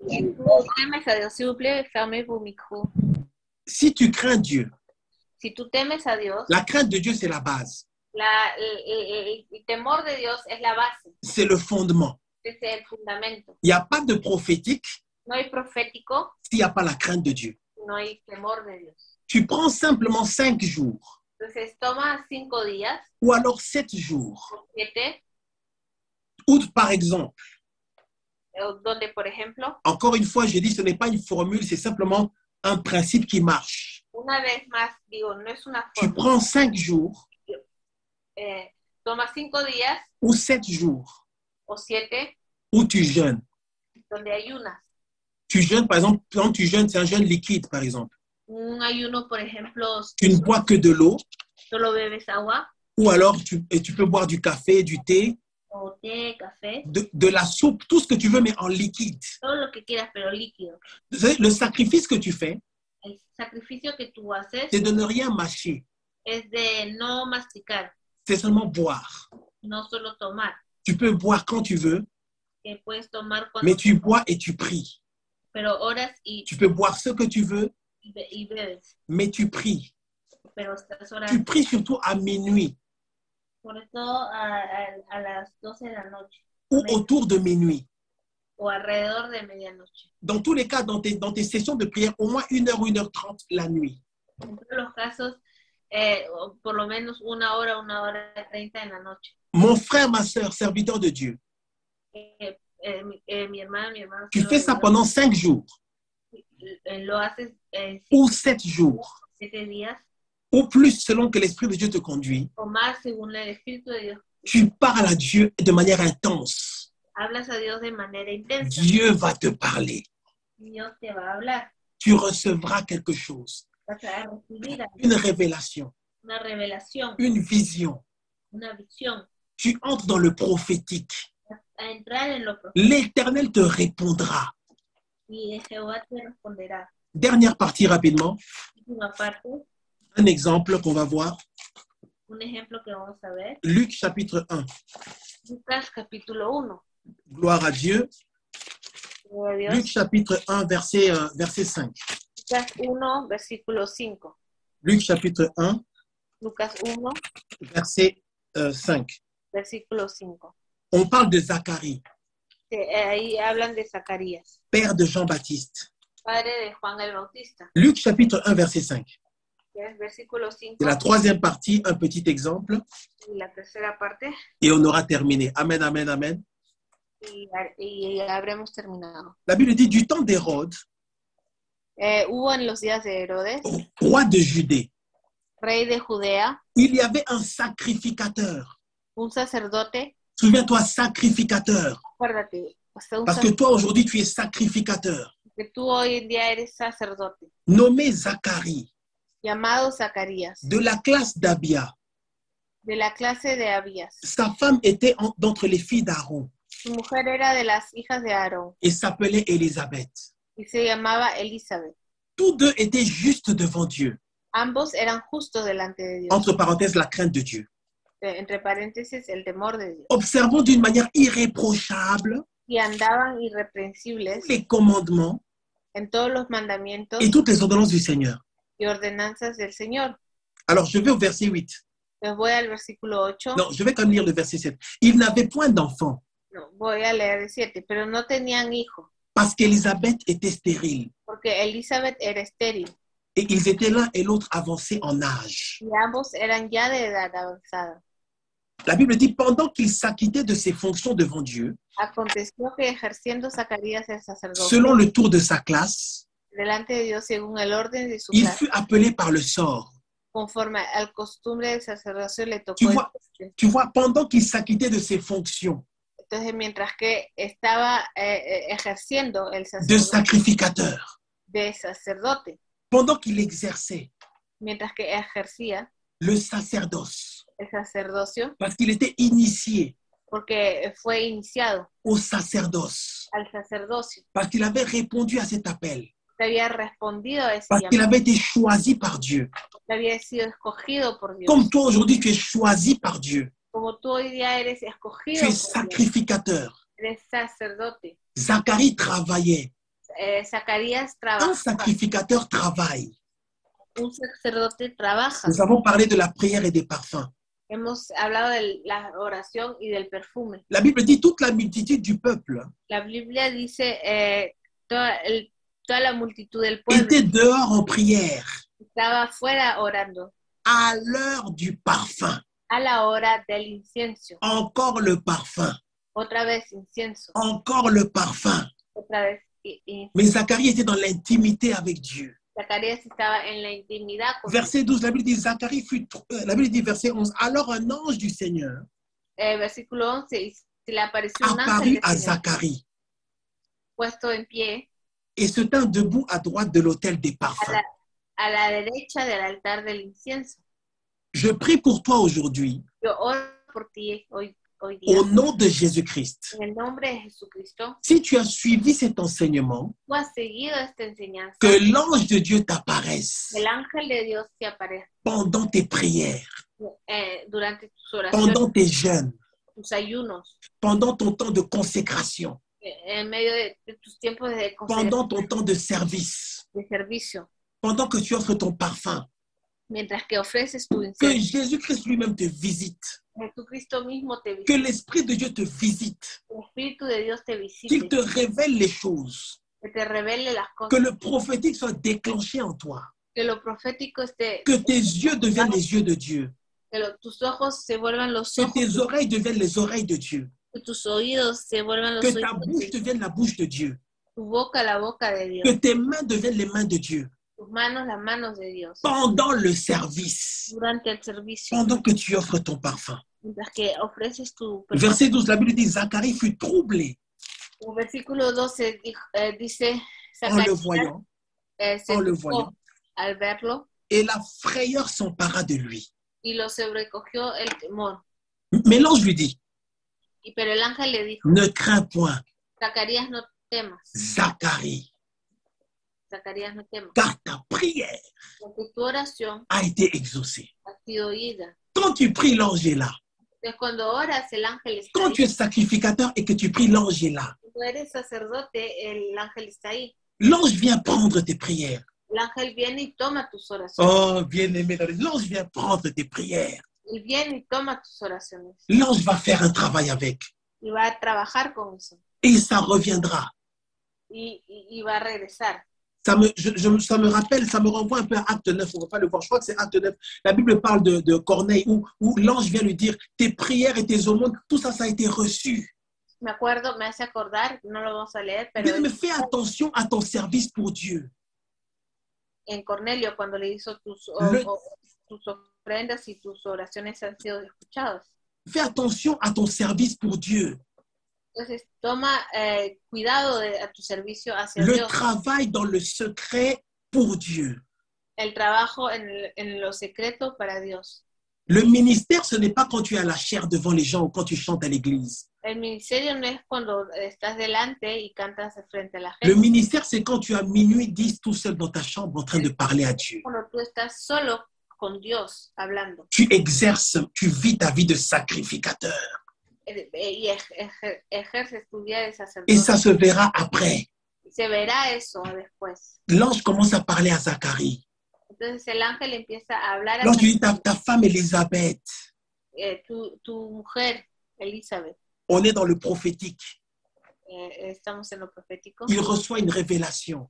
si tú temes a Dios, s'il vous plaît, fermez vos micros. si tu crains Dieu, Si tú temes a Dios, la crainte de Dieu, c'est la base, el temor de Dios es la base, c'est le fondement. es el fundamento. Il n'y a pas de prophétique No hay profético, s'il n'y a pas la crainte de Dieu. no hay temor de Dios. Tu prends simplement 5 jours Entonces toma 5 días, ou alors 7 jours. o 7, Ou par exemple, donde, por ejemplo, encore une fois, je dis, ce n'est pas une formule, c'est simplement un principe qui marche. una vez más digo, no es una Tu forma, prends 5 jours toma 5 días ou 7 jours o 7 où tu jeûnes. donde ayunas. Tu jeûnes, par exemple, quand tu jeûnes, c'est un jeûne liquide, par exemple. Un ayuno, por ejemplo, Tu ne bois que de l'eau solo bebes agua ou alors tu peux boire du café, du thé, o té, café, de la soupe, tout ce que tu veux, mais en liquide. todo lo que quieras, pero líquido. Vous savez, le sacrifice que tu fais, El sacrificio que tú haces c'est de ne rien mâcher, es de no masticar, c'est seulement boire. no solo tomar, Tu peux boire quand tu veux, que puedes tomar cuando mais tu bois et tu pries. pero oras Tu peux boire ce que tu veux, y bebes, mais tu pries. pero estás orando. Tu pries surtout à minuit Sobre todo a las 12 de la noche ou autour de minuit. o alrededor de medianoche. Dans tous les cas, dans tes sessions de prière, au moins 1 heure ou 1h30 la nuit. En todos los casos, o por lo menos 1 hora 30 en la noche. Mon frère, ma soeur, serviteur de Dieu, Mi hermano, tu fais ça pendant 5 jours lo haces ou 7 jours 7 días ou plus selon que l'Esprit de Dieu te conduit. o más según el Espíritu de Dios. Tu parles à Dieu de manière intense. Hablas a Dios de manera intensa. Dieu va te parler. Dios te va a hablar. Tu recevras quelque chose, Vas a recibir une révélation, una revelación, une vision. una visión. Tu entres dans le prophétique. Vas a entrar en lo profundo L'Éternel te répondra. y Jehová te responderá. Dernière partie rapidement. Última parte, Un exemple qu'on va voir. un ejemplo que vamos a ver. Luc chapitre 1. Lucas capítulo 1. Gloire à Dieu. Gloria a Dios. Luc chapitre 1, verset 5. Lucas 1, versículo 5. Luc chapitre 1, Lucas 1, verset 5. versículo 5. On parle de Zacharie, Ahí hablan de Zacarías, père de Jean-Baptiste. padre de Juan el Bautista. Luc chapitre 1, verset 5. Que es versículo 5. C'est la troisième partie, un petit exemple, Y la tercera parte. et on aura terminé. Amen, amen, amen. Y habremos terminado. La Bible dit du temps d'Hérode, Hubo en los días de Herodes, roi de Judée, rey de Judea, il y avait un sacrificateur. un sacerdote. Souviens-toi, sacrificateur. Acuérdate, hasta un Parce que toi, aujourd'hui, tu es sacrificateur. que tú hoy en día eres sacerdote, Nommé Zacharie, llamado Zacarías, de la classe d'Abia. de la clase de Abías. Sa femme était d'entre les filles d'Aaron Su mujer era de las hijas de Aarón et s'appelait Élisabeth. y se llamaba Elizabeth. Tous deux étaient justes devant Dieu. Ambos eran justos delante de Dios. Entre parenthèses, la crainte de Dieu. Entre paréntesis, el temor de Dios. Observant d'une manière irréprochable Y andaban irreprensibles les commandements en todos los mandamientos et toutes les ordonnances du Seigneur. y ordenanzas del Señor. Alors, je vais au verset 8. Les voy al versículo 8. Non, je vais quand même lire le verset 7. Ils n'avaient point d'enfant No, voy a leer el 7. Pero no tenían hijo, parce qu'Élisabeth était stérile. porque Elizabeth era estéril. Et ils étaient l'un et l'autre avancés en âge. Y ambos eran ya de edad avanzada. La Bible dit, pendant qu'il s'acquittait de ses fonctions devant Dieu, Aconteció que ejerciendo Zacarías el sacerdocio selon le tour de sa classe, delante de Dios según el orden de su il clase, fut appelé par le sort. conforme al costumbre del sacerdocio le tocó. Tu vois, pendant qu'il s'acquittait de ses fonctions Entonces, mientras que estaba ejerciendo el de sacerdocio sacrificateur, de sacerdote, pendant qu'il exerçait mientras que ejercía le sacerdoce, el sacerdocio, parce qu'il était initié porque fue iniciado au sacerdoce, al sacerdocio, parce qu'il avait répondu à cet appel, que había respondido a ese parce qu'il llamado, avait été choisi par Dieu. que había sido escogido por Dios. Comme toi aujourd'hui, tu es choisi par Dieu. Como tú hoy día eres Tu escogido es por Dios, sacrificateur. eres sacerdote. Zacharie travaillait. Zacarías Un trabaja, sacrificateur travaille. un sacerdote trabaja. Nous avons parlé de la prière et des parfums. Hemos hablado de la oración y del perfume. La Bible dit toute la multitude du peuple La Biblia dice toda la multitud del pueblo était dehors en prière. estaba afuera orando à l'heure du parfum. a la hora del incienso. Encore le parfum. Otra vez incienso, Encore le parfum. otra vez Mais Zacharie était dans l'intimité avec Dieu. Zacarías estaba en la intimidad con Verset 12, la Bible dit, Zacharie fut, la Bible dit, verset 11, alors un ange du Seigneur versículo 11, y se le apareció un ángel apparut del à Señor Zacharie puesto en pie et se tint debout à droite de l'autel des parfums. a la derecha del altar del incienso. Je prie pour toi aujourd'hui, Yo oro por ti hoy día, au nom de Jésus-Christ. en el nombre de Jesucristo. Si tu as suivi cet enseignement, Tú has seguido esta enseñanza. que l'ange de Dieu t'apparaisse El ángel de Dios te aparece pendant tes prières, durante tus oraciones, pendant tes jeûnes, tus ayunos, pendant ton temps de consécration, en medio de tus tiempos de pendant ton temps de service, servicio, pendant que tu offres ton parfum, mientras que ofreces tu que incienso. Jésus-Christ lui-même te visite, Jesucristo mismo te que visite, l'Esprit de Dieu te visite, el Espíritu de Dios te qu'il visite, te révèle les choses, que te revele las que cosas, le prophétique soit déclenché en toi, que lo profético esté, que tes yeux deviennent les yeux de Dieu, que tus ojos se vuelvan los que ojos, tes oreilles deviennent les oreilles de Dieu, que tus oídos se vuelvan los que ta oídos, bouche devienne la bouche de Dieu, tu boca la boca de que Dios, tes mains deviennent les mains de Dieu, tus manos las manos de Dios, pendant le service, durante el servicio, pendant que tu offres ton parfum. mientras que ofreces tu Verset 12, la Bible dit, Zacharie fut troublé El versículo 12 dice, en le Zacarías voyant, se en le turbó voyant, al verlo et la frayeur s'empara de lui. y lo sobrecogió el temor. Mais l'ange lui dit, Pero el ángel le dijo, ne crains point, Zacarías, no temas, Zacharie, Zacarías, no temas, car ta prière porque tu oración a été exaucée. ha sido oída. Quand tu pries, l'ange est là. Entonces cuando oras, el ángel está Quand ahí. tu es sacrificateur et que tu pries, l'ange est là. Cuando eres sacerdote, el ángel está ahí. L'ange vient prendre tes prières. El ángel viene y toma tus oraciones. Oh, bien-aimé, l'ange vient prendre tes prières. Él viene y toma tus oraciones. L'ange va faire un travail avec. Y va a trabajar con eso. Et ça reviendra. Y va a regresar. Ça me rappelle, ça me renvoie un peu à Acte 9, on ne va pas le voir, je crois que c'est Acte 9. La Bible parle de Corneille où l'ange vient lui dire, tes prières et tes aumônes, tout ça, ça a été reçu. Me acuerdo, me hace acordar, no lo vamos a leer, pero Bien, mais fais attention à ton service pour Dieu. en Cornelio, cuando le hizo tus ofrendas y tus oraciones han sido escuchadas. Fais attention à ton service pour Dieu. Entonces, toma cuidado a tu servicio hacia Le Dios. travail dans le secret pour Dieu. El trabajo en lo secreto para Dios. Le ministère, ce n'est pas quand tu es à la chair devant les gens ou quand tu chantes à l'église. El ministerio no es cuando estás delante y cantas frente a la Le gente. ministère, c'est quand tu es à minuit 10 tout seul dans ta chambre en train de parler à Dieu. Cuando tú estás solo con Dios hablando. Tu exerces, tu vis ta vie de sacrificateur. Y ejerces tu vida de Et sacerdote. ça se verra après. Se verá eso después. L'ange commence à parler à Zacharie. Entonces el ángel empieza a hablar a L'ange lui dit, ta femme Élisabeth, tu mujer, Elizabeth. on est dans le prophétique. Estamos en lo profético. Il reçoit une révélation.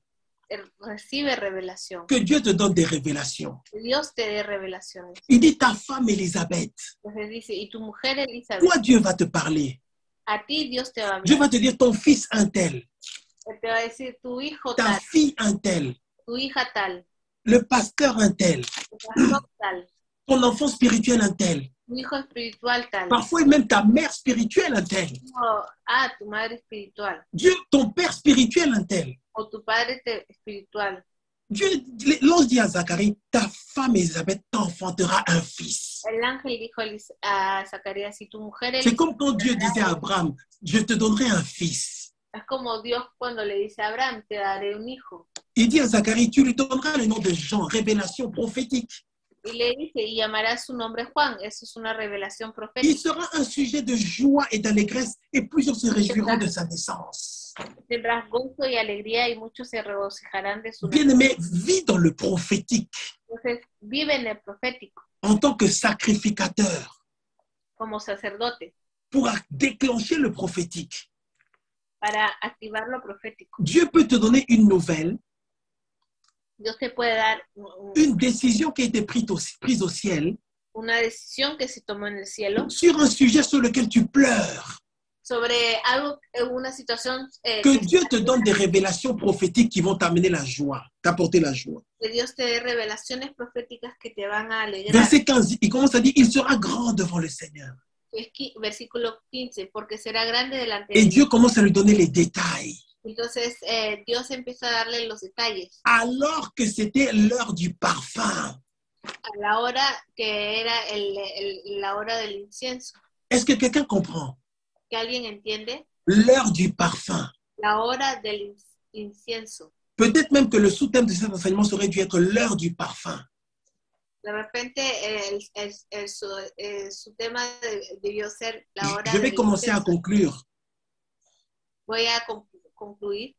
Recibe revelación. Que Dieu te donne des révélations. Que Dios te dé revelaciones. Il dit, ta femme Élisabeth, Entonces dice, y tu mujer Elizabeth, toi Dieu va te parler. a ti Dios te va a Dieu hablar. va te dire, ton fils un tel, Te va a decir tu hijo ta tal, fille un tel, tu hija tal, le pasteur un tel, tu pastor tal, ton enfant spirituel un tel. tu hijo espiritual tal, Parfois même ta mère spirituelle un tel. tu madre espiritual, Dieu, ton père spirituel un tel. o tu padre espiritual. Dieu, l'ange dit à Zacharie, ta femme Élisabeth t'enfantera un fils. El ángel dijo a Zacarías, si tu mujer C'est comme quand Dieu disait à Abraham, je te donnerai un fils. es como Dios cuando le dice a Abraham, te daré un hijo. Il dit à Zacharie, tu lui donneras le nom de Jean, révélation prophétique. Y le dice, y llamarás su nombre Juan. Eso es una revelación Il profética. sera un sujet de joie et d'allégresse et plusieurs se réjouiront de sa naissance. Tendrás gozo y alegría y muchos se regocijarán de su Bien-aimé, vis dans le prophétique Entonces, vive en el profético en tant que sacrificateur como sacerdote pour déclencher le prophétique. para activar lo profético. Dieu peut te donner une nouvelle Dios te puede dar une décision qui a été prise au ciel una decisión que se tomó en el cielo sur un sujet sur lequel tu pleures. sobre algo, una situación Que Dieu te donne des révélations prophétiques qui vont t'amener la joie, t'apporter la joie. que Dios te dé revelaciones proféticas que te van a alegrar. Verset 15, il commence à dire, il sera grand devant le Seigneur. Versículo 15, porque será grande delante Et de Dieu Dios. commence à lui donner les détails. Entonces Dios empieza a darle los detalles. Alors que c'était l'heure du parfum. A la hora que era la hora del incienso. Est-ce que quelqu'un comprend? ¿Que alguien entiende? L'heure du parfum. La hora del incienso. Peut-être même que le sous-thème de cet enseignement aurait dû être l'heure du parfum. De repente su tema debió ser la hora Je vais del commencer à incienso. conclure. Voy a concluir.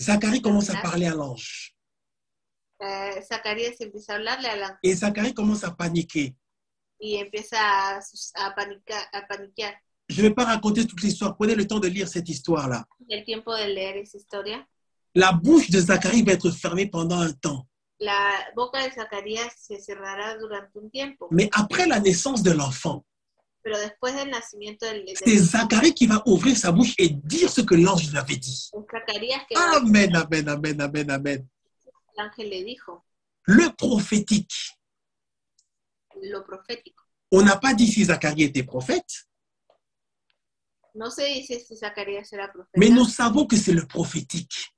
Zacharie commence à parler à l'ange. Zacarías empieza a hablarle al ángel Et Zacharie commence à paniquer. y empieza a paniquear. Je ne vais pas raconter toute l'histoire. Prenez le temps de lire cette histoire-là. El tiempo de leer esa historia. La bouche de Zacharie va être fermée pendant un temps. La boca de Zacarías se cerrará durante un tiempo, Mais après la naissance de l'enfant, pero después del nacimiento c'est Zacharie qui va ouvrir sa bouche et dire ce que l'ange lui avait dit. Zacarías que Amen, amen, amen, amen, amen. el ángel le dijo, Le prophétique. lo profético. On n'a pas dit si Zacharie était prophète, No se dice si Zacarías era profeta, mais nous savons que c'est le prophétique.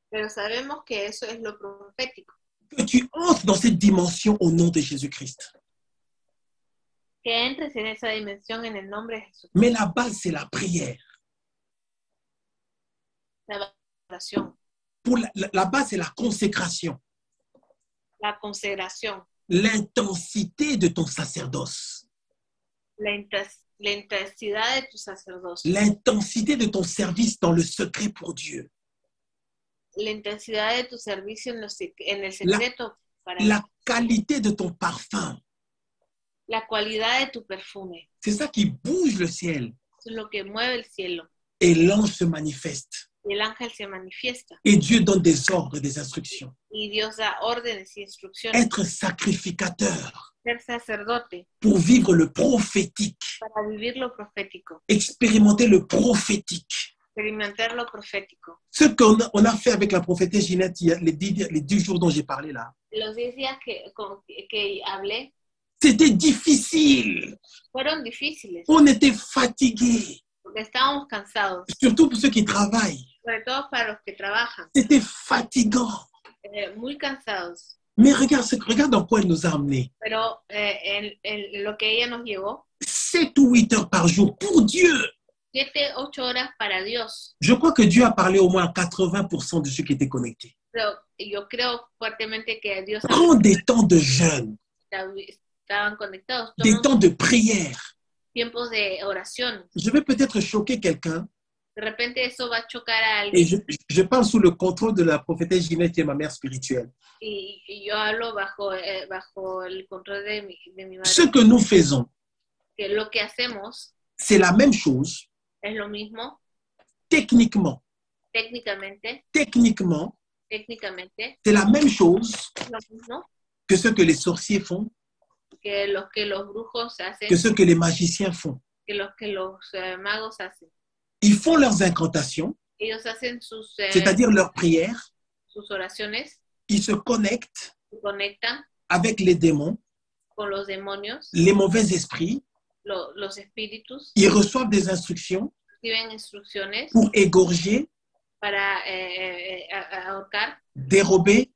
pero sabemos que eso es lo profético. Que tu entres dans cette dimension au nom de Jésus-Christ. Que entres en esa dimensión en el nombre de Jesús. Mais la base, c'est la prière. La oración, Pour la base, c'est la consécration. la consagración, L'intensité de ton sacerdoce. la intensidad de tu sacerdocio, L'intensité de ton service dans le secret pour Dieu. la intensidad de tu servicio en el secreto para La qualité de ton parfum. la cualidad de tu perfume. C'est ça qui bouge le ciel. Eso es lo que mueve el cielo. Et l'ange se manifeste. Y el ángel se manifiesta. Et Dieu donne des ordres, des instructions. Y Dios da órdenes y instrucciones. Être sacrificateur Ser sacerdote pour vivre le prophétique. para vivir lo profético. Expérimenter le prophétique. Experimentar lo profético. Ce qu'on a fait avec la prophétesse Ginette il y a les 10 jours dont j'ai parlé là, Los 10 días que hablé c'était difficile. fueron difíciles. On était fatigués. Porque estábamos cansados. Surtout pour ceux qui travaillent. Sobre todo para los que trabajan. C'était fatigant. Muy cansados. Mais regarde dans quoi elle nous a amenés. Pero en lo que ella nos llevó, 7 ou 8 heures par jour pour Dieu. 7-8 horas para Dios. Je crois que Dieu a parlé au moins à 80% de ceux qui étaient connectés. Pero yo creo fuertemente que Dios Prends des temps de jeûne, estaban conectados. des Todos temps de prière. tiempos de oración. Je vais peut-être choquer quelqu'un De repente eso va a chocar a et alguien. je parle sous le contrôle de la prophétesse Ginette qui est ma mère spirituelle. Y yo hablo bajo el control de mi madre. Ce que nous faisons, Que lo que hacemos c'est la même chose es lo mismo techniquement. técnicamente, C'est la même chose lo mismo que ce que les sorciers font, que los brujos hacen, que ce que les magiciens font. que los magos hacen. Ils font leurs incantations, Ellos hacen c'est-à-dire leurs prières. sus oraciones, Ils se connectent se conectan avec les démons, con los demonios, les mauvais esprits. los espíritus, Ils reçoivent des instructions reciben instrucciones pour égorger, para ahorcar, dérober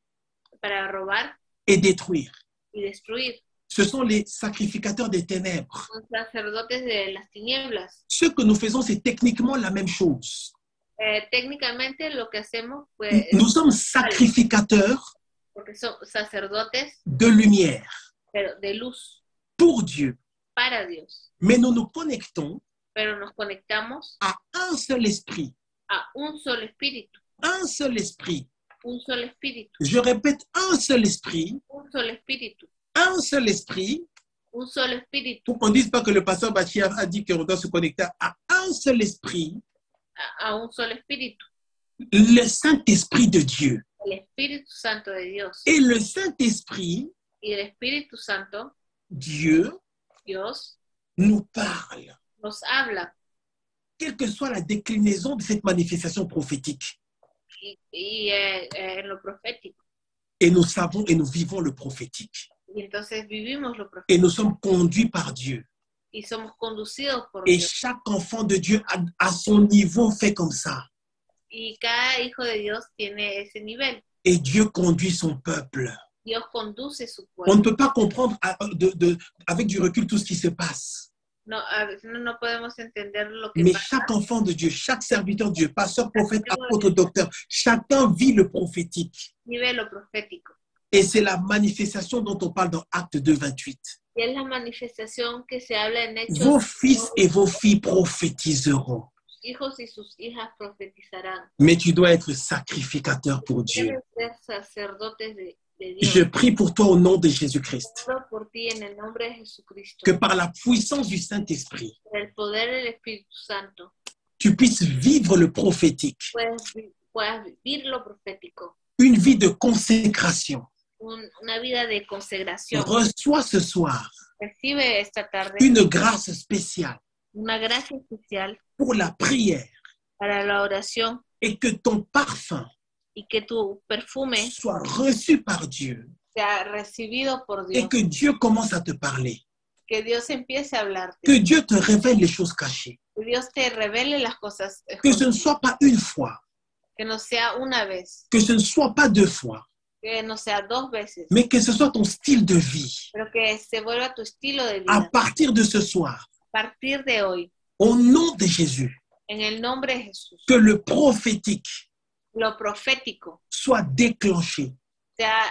para robar et détruire. y destruir. Ce sont les sacrificateurs des ténèbres. Son sacerdotes de las tinieblas. Ce que nous faisons, c'est techniquement la même chose. Técnicamente lo que hacemos, pues, Nous sommes sacrificateurs porque son sacerdotes, de lumière pero de luz, pour Dieu. para Dios. Mais nous nous connectons Pero nos conectamos à un seul esprit. a un solo espíritu, Un seul esprit. un solo espíritu, Je répète, un seul esprit. un solo espíritu, Un seul esprit. un solo espíritu, Pour qu'on ne dise pas que le pasteur Bachir a dit qu'on doit se connecter à un seul esprit. a un solo espíritu. Le Saint-Esprit de Dieu. el Espíritu Santo de Dios. Et le Saint-Esprit, Y el Espíritu Santo, Dieu, Dios, nous parle, nos habla. quelle que soit la déclinaison de cette manifestation prophétique. En lo profético. Et nous savons et nous vivons le prophétique. Y entonces vivimos lo profético. Et nous sommes conduits par Dieu. Y somos conducidos por Et Dios. chaque enfant de Dieu à son niveau fait comme ça. Y cada hijo de Dios tiene ese nivel. Et Dieu conduit son peuple. Dios conduce su On pueblo. ne peut pas comprendre avec du recul tout ce qui se passe. No, a veces no podemos entender lo que Mais pasa. chaque enfant de Dieu, chaque serviteur de Dieu, pasteur, prophète, apôtre, docteur, chacun vit le prophétique. Vive lo profético. Et c'est la manifestation dont on parle dans Acte 2, 28. Y es la manifestación que se habla en Hechos. Vos fils et vos filles prophétiseront. Sus hijos y sus hijas profetizarán. Mais tu dois être sacrificateur pour Dieu. Deben ser sacerdotes de Je Dios. prie pour toi au nom de Jésus-Christ. Oro por ti en el nombre de Jesucristo. Que par la puissance du Saint-Esprit, Por el poder del Espíritu Santo tu puisses vivre le prophétique. puedas vivir lo profético. Une vie de consécration. Una vida de consagración. Reçois ce soir Recibe esta tarde une grâce spéciale una gracia especial pour la prière para la oración et que ton parfum y que tu perfume soit reçu par Dieu sea recibido por et Dios. que Dieu commence à te parler. Que Dios empiece a hablarte. Que Dieu te révèle les choses cachées. Que Dios te revele las cosas. Que ce ne soit pas une fois, Que no sea una vez. que ce ne soit pas deux fois, Que no sea dos veces. mais que ce soit ton style de vie. Pero que se vuelva tu estilo de À vida. partir de ce soir, A partir de hoy, au nom de Jésus, en el nombre de Jesús, que le prophétique lo profético soit déclenché, sea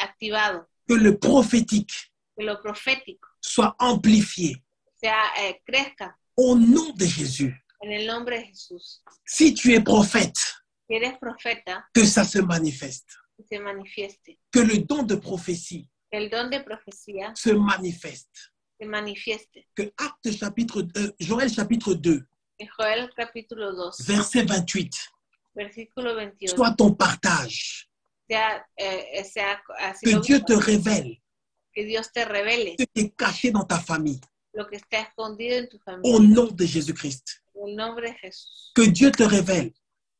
activado. que le prophétique Que lo profético soit amplifié. sea crezca Au nom de Jésus, en el nombre de Jesús. si tu es prophète, Si eres profeta, que ça se manifeste. que se manifieste. Que le don de prophétie Que el don de profecía se manifeste. se manifieste. Que Joël chapitre 2, En Joel capítulo 2, verset 28, versículo 28, soit ton partage. sea así Que lo Dieu te viva. révèle Que Dios te revele ce qui est caché dans ta famille. lo que está escondido en tu Au familia. nom de Jésus-Christ. En el nombre de Jesús. Que Dieu te révèle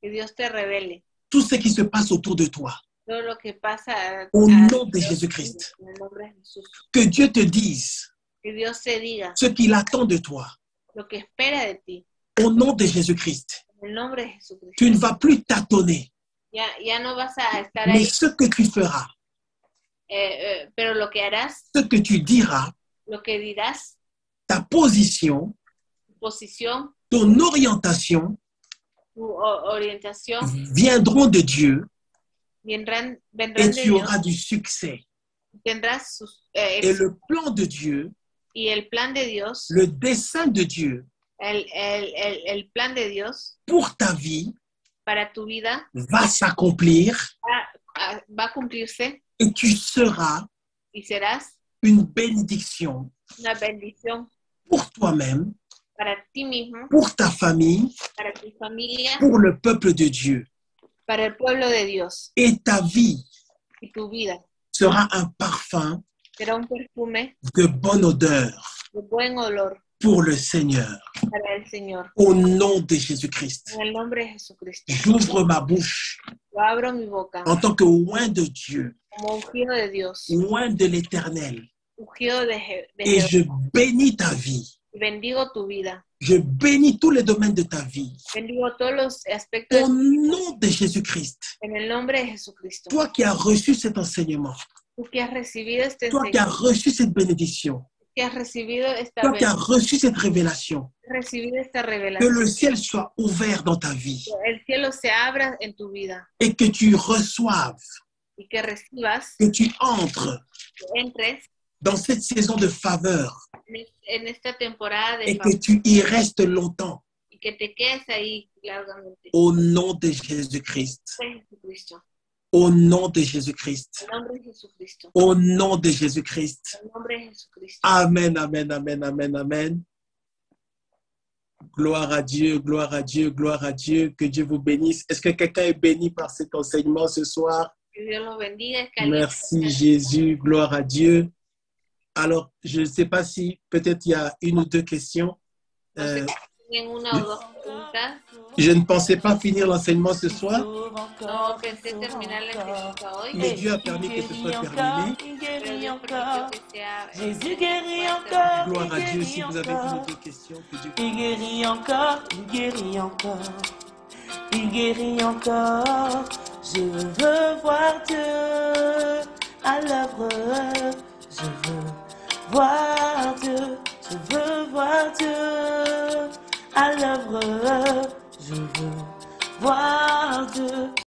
Que Dios te revele tout ce qui se passe autour de toi. todo lo que pasa Au nom de Jésus-Christ. en el nombre de Jesús. Que Dieu te dise Que Dios te diga ce qu'il attend de toi. lo que espera de ti. Au nom de Jésus-Christ. En el nombre de Jesucristo. Tu ne vas plus tâtonner, Ya no vas a estar mais ahí, ce que tu feras, pero lo que harás, ce que tu diras, lo que dirás, ta position, tu posición, ton orientation tu orientación, viendront de Dieu vendrán et de tu Dios. auras du succès. Tendrás Et le plan de Dieu, y el plan de Dios, le dessein de Dieu el plan de Dios pour ta vie para tu vida va s'accomplir va a cumplirse et tu seras y serás une bénédiction una bendición pour toi-même, para ti mismo, pour ta famille, para tu familia, pour le peuple de Dieu. para el pueblo de Dios. Et ta vie Y tu vida sera un parfum será un perfume de bonne odeur de buen olor pour le Seigneur. para el Señor. Au nom de Jésus-Christ, En el nombre de Jesucristo. j'ouvre ma bouche Yo abro mi boca en tant que oint de Dieu, como ungido de Dios, oint de l'Éternel, ungido de et Jehová. je bénis ta vie. Y bendigo tu vida. Je bénis tous les domaines de ta vie. Bendigo todos los aspectos Au nom de Jésus-Christ, en el nombre de Jesucristo. toi qui as reçu cet enseignement, Tú que has recibido este toi qui as reçu cette bénédiction, que has recibido esta toi qui as reçu cette révélation, recibido esta que revelación. le ciel soit ouvert dans ta vie El cielo se abra en tu vida et que tu reçoives, y que recibas, que tu entres que entres dans cette saison de faveur en esta temporada de et que favor tu y restes longtemps. y que te quedes ahí largamente. Au nom de Jésus-Christ. En Jesucristo. Au nom de Jésus-Christ. En nombre de Jesucristo. Au nom de Jésus-Christ. En nombre de Jesucristo. Amen, amen, amen, amen, amen. Gloire à Dieu, gloire à Dieu, gloire à Dieu. Que Dieu vous bénisse. Est-ce que quelqu'un est béni par cet enseignement ce soir? Que Dios los bendiga. Es que alguien Merci Jésus, gloire à Dieu. Alors, je ne sais pas si peut-être il y a une ou deux questions. no sé si tienen una o dos preguntas. Je ne pensais pas finir l'enseignement ce soir, No pensé terminar la enseñanza hoy, mais Dieu a permis que ce soit terminé. Il pero guérit Dios encore. permitió que sea Jésus guérit encore. Gloire à Il Dieu. guérit Si vous avez une ou encore. deux questions, que Dieu Il guérit encore, il guérit encore, il guérit encore. Je veux voir Dieu à l'œuvre. Je veux voir Dieu, je veux voir Dieu à l'œuvre. Je veux voir Dieu.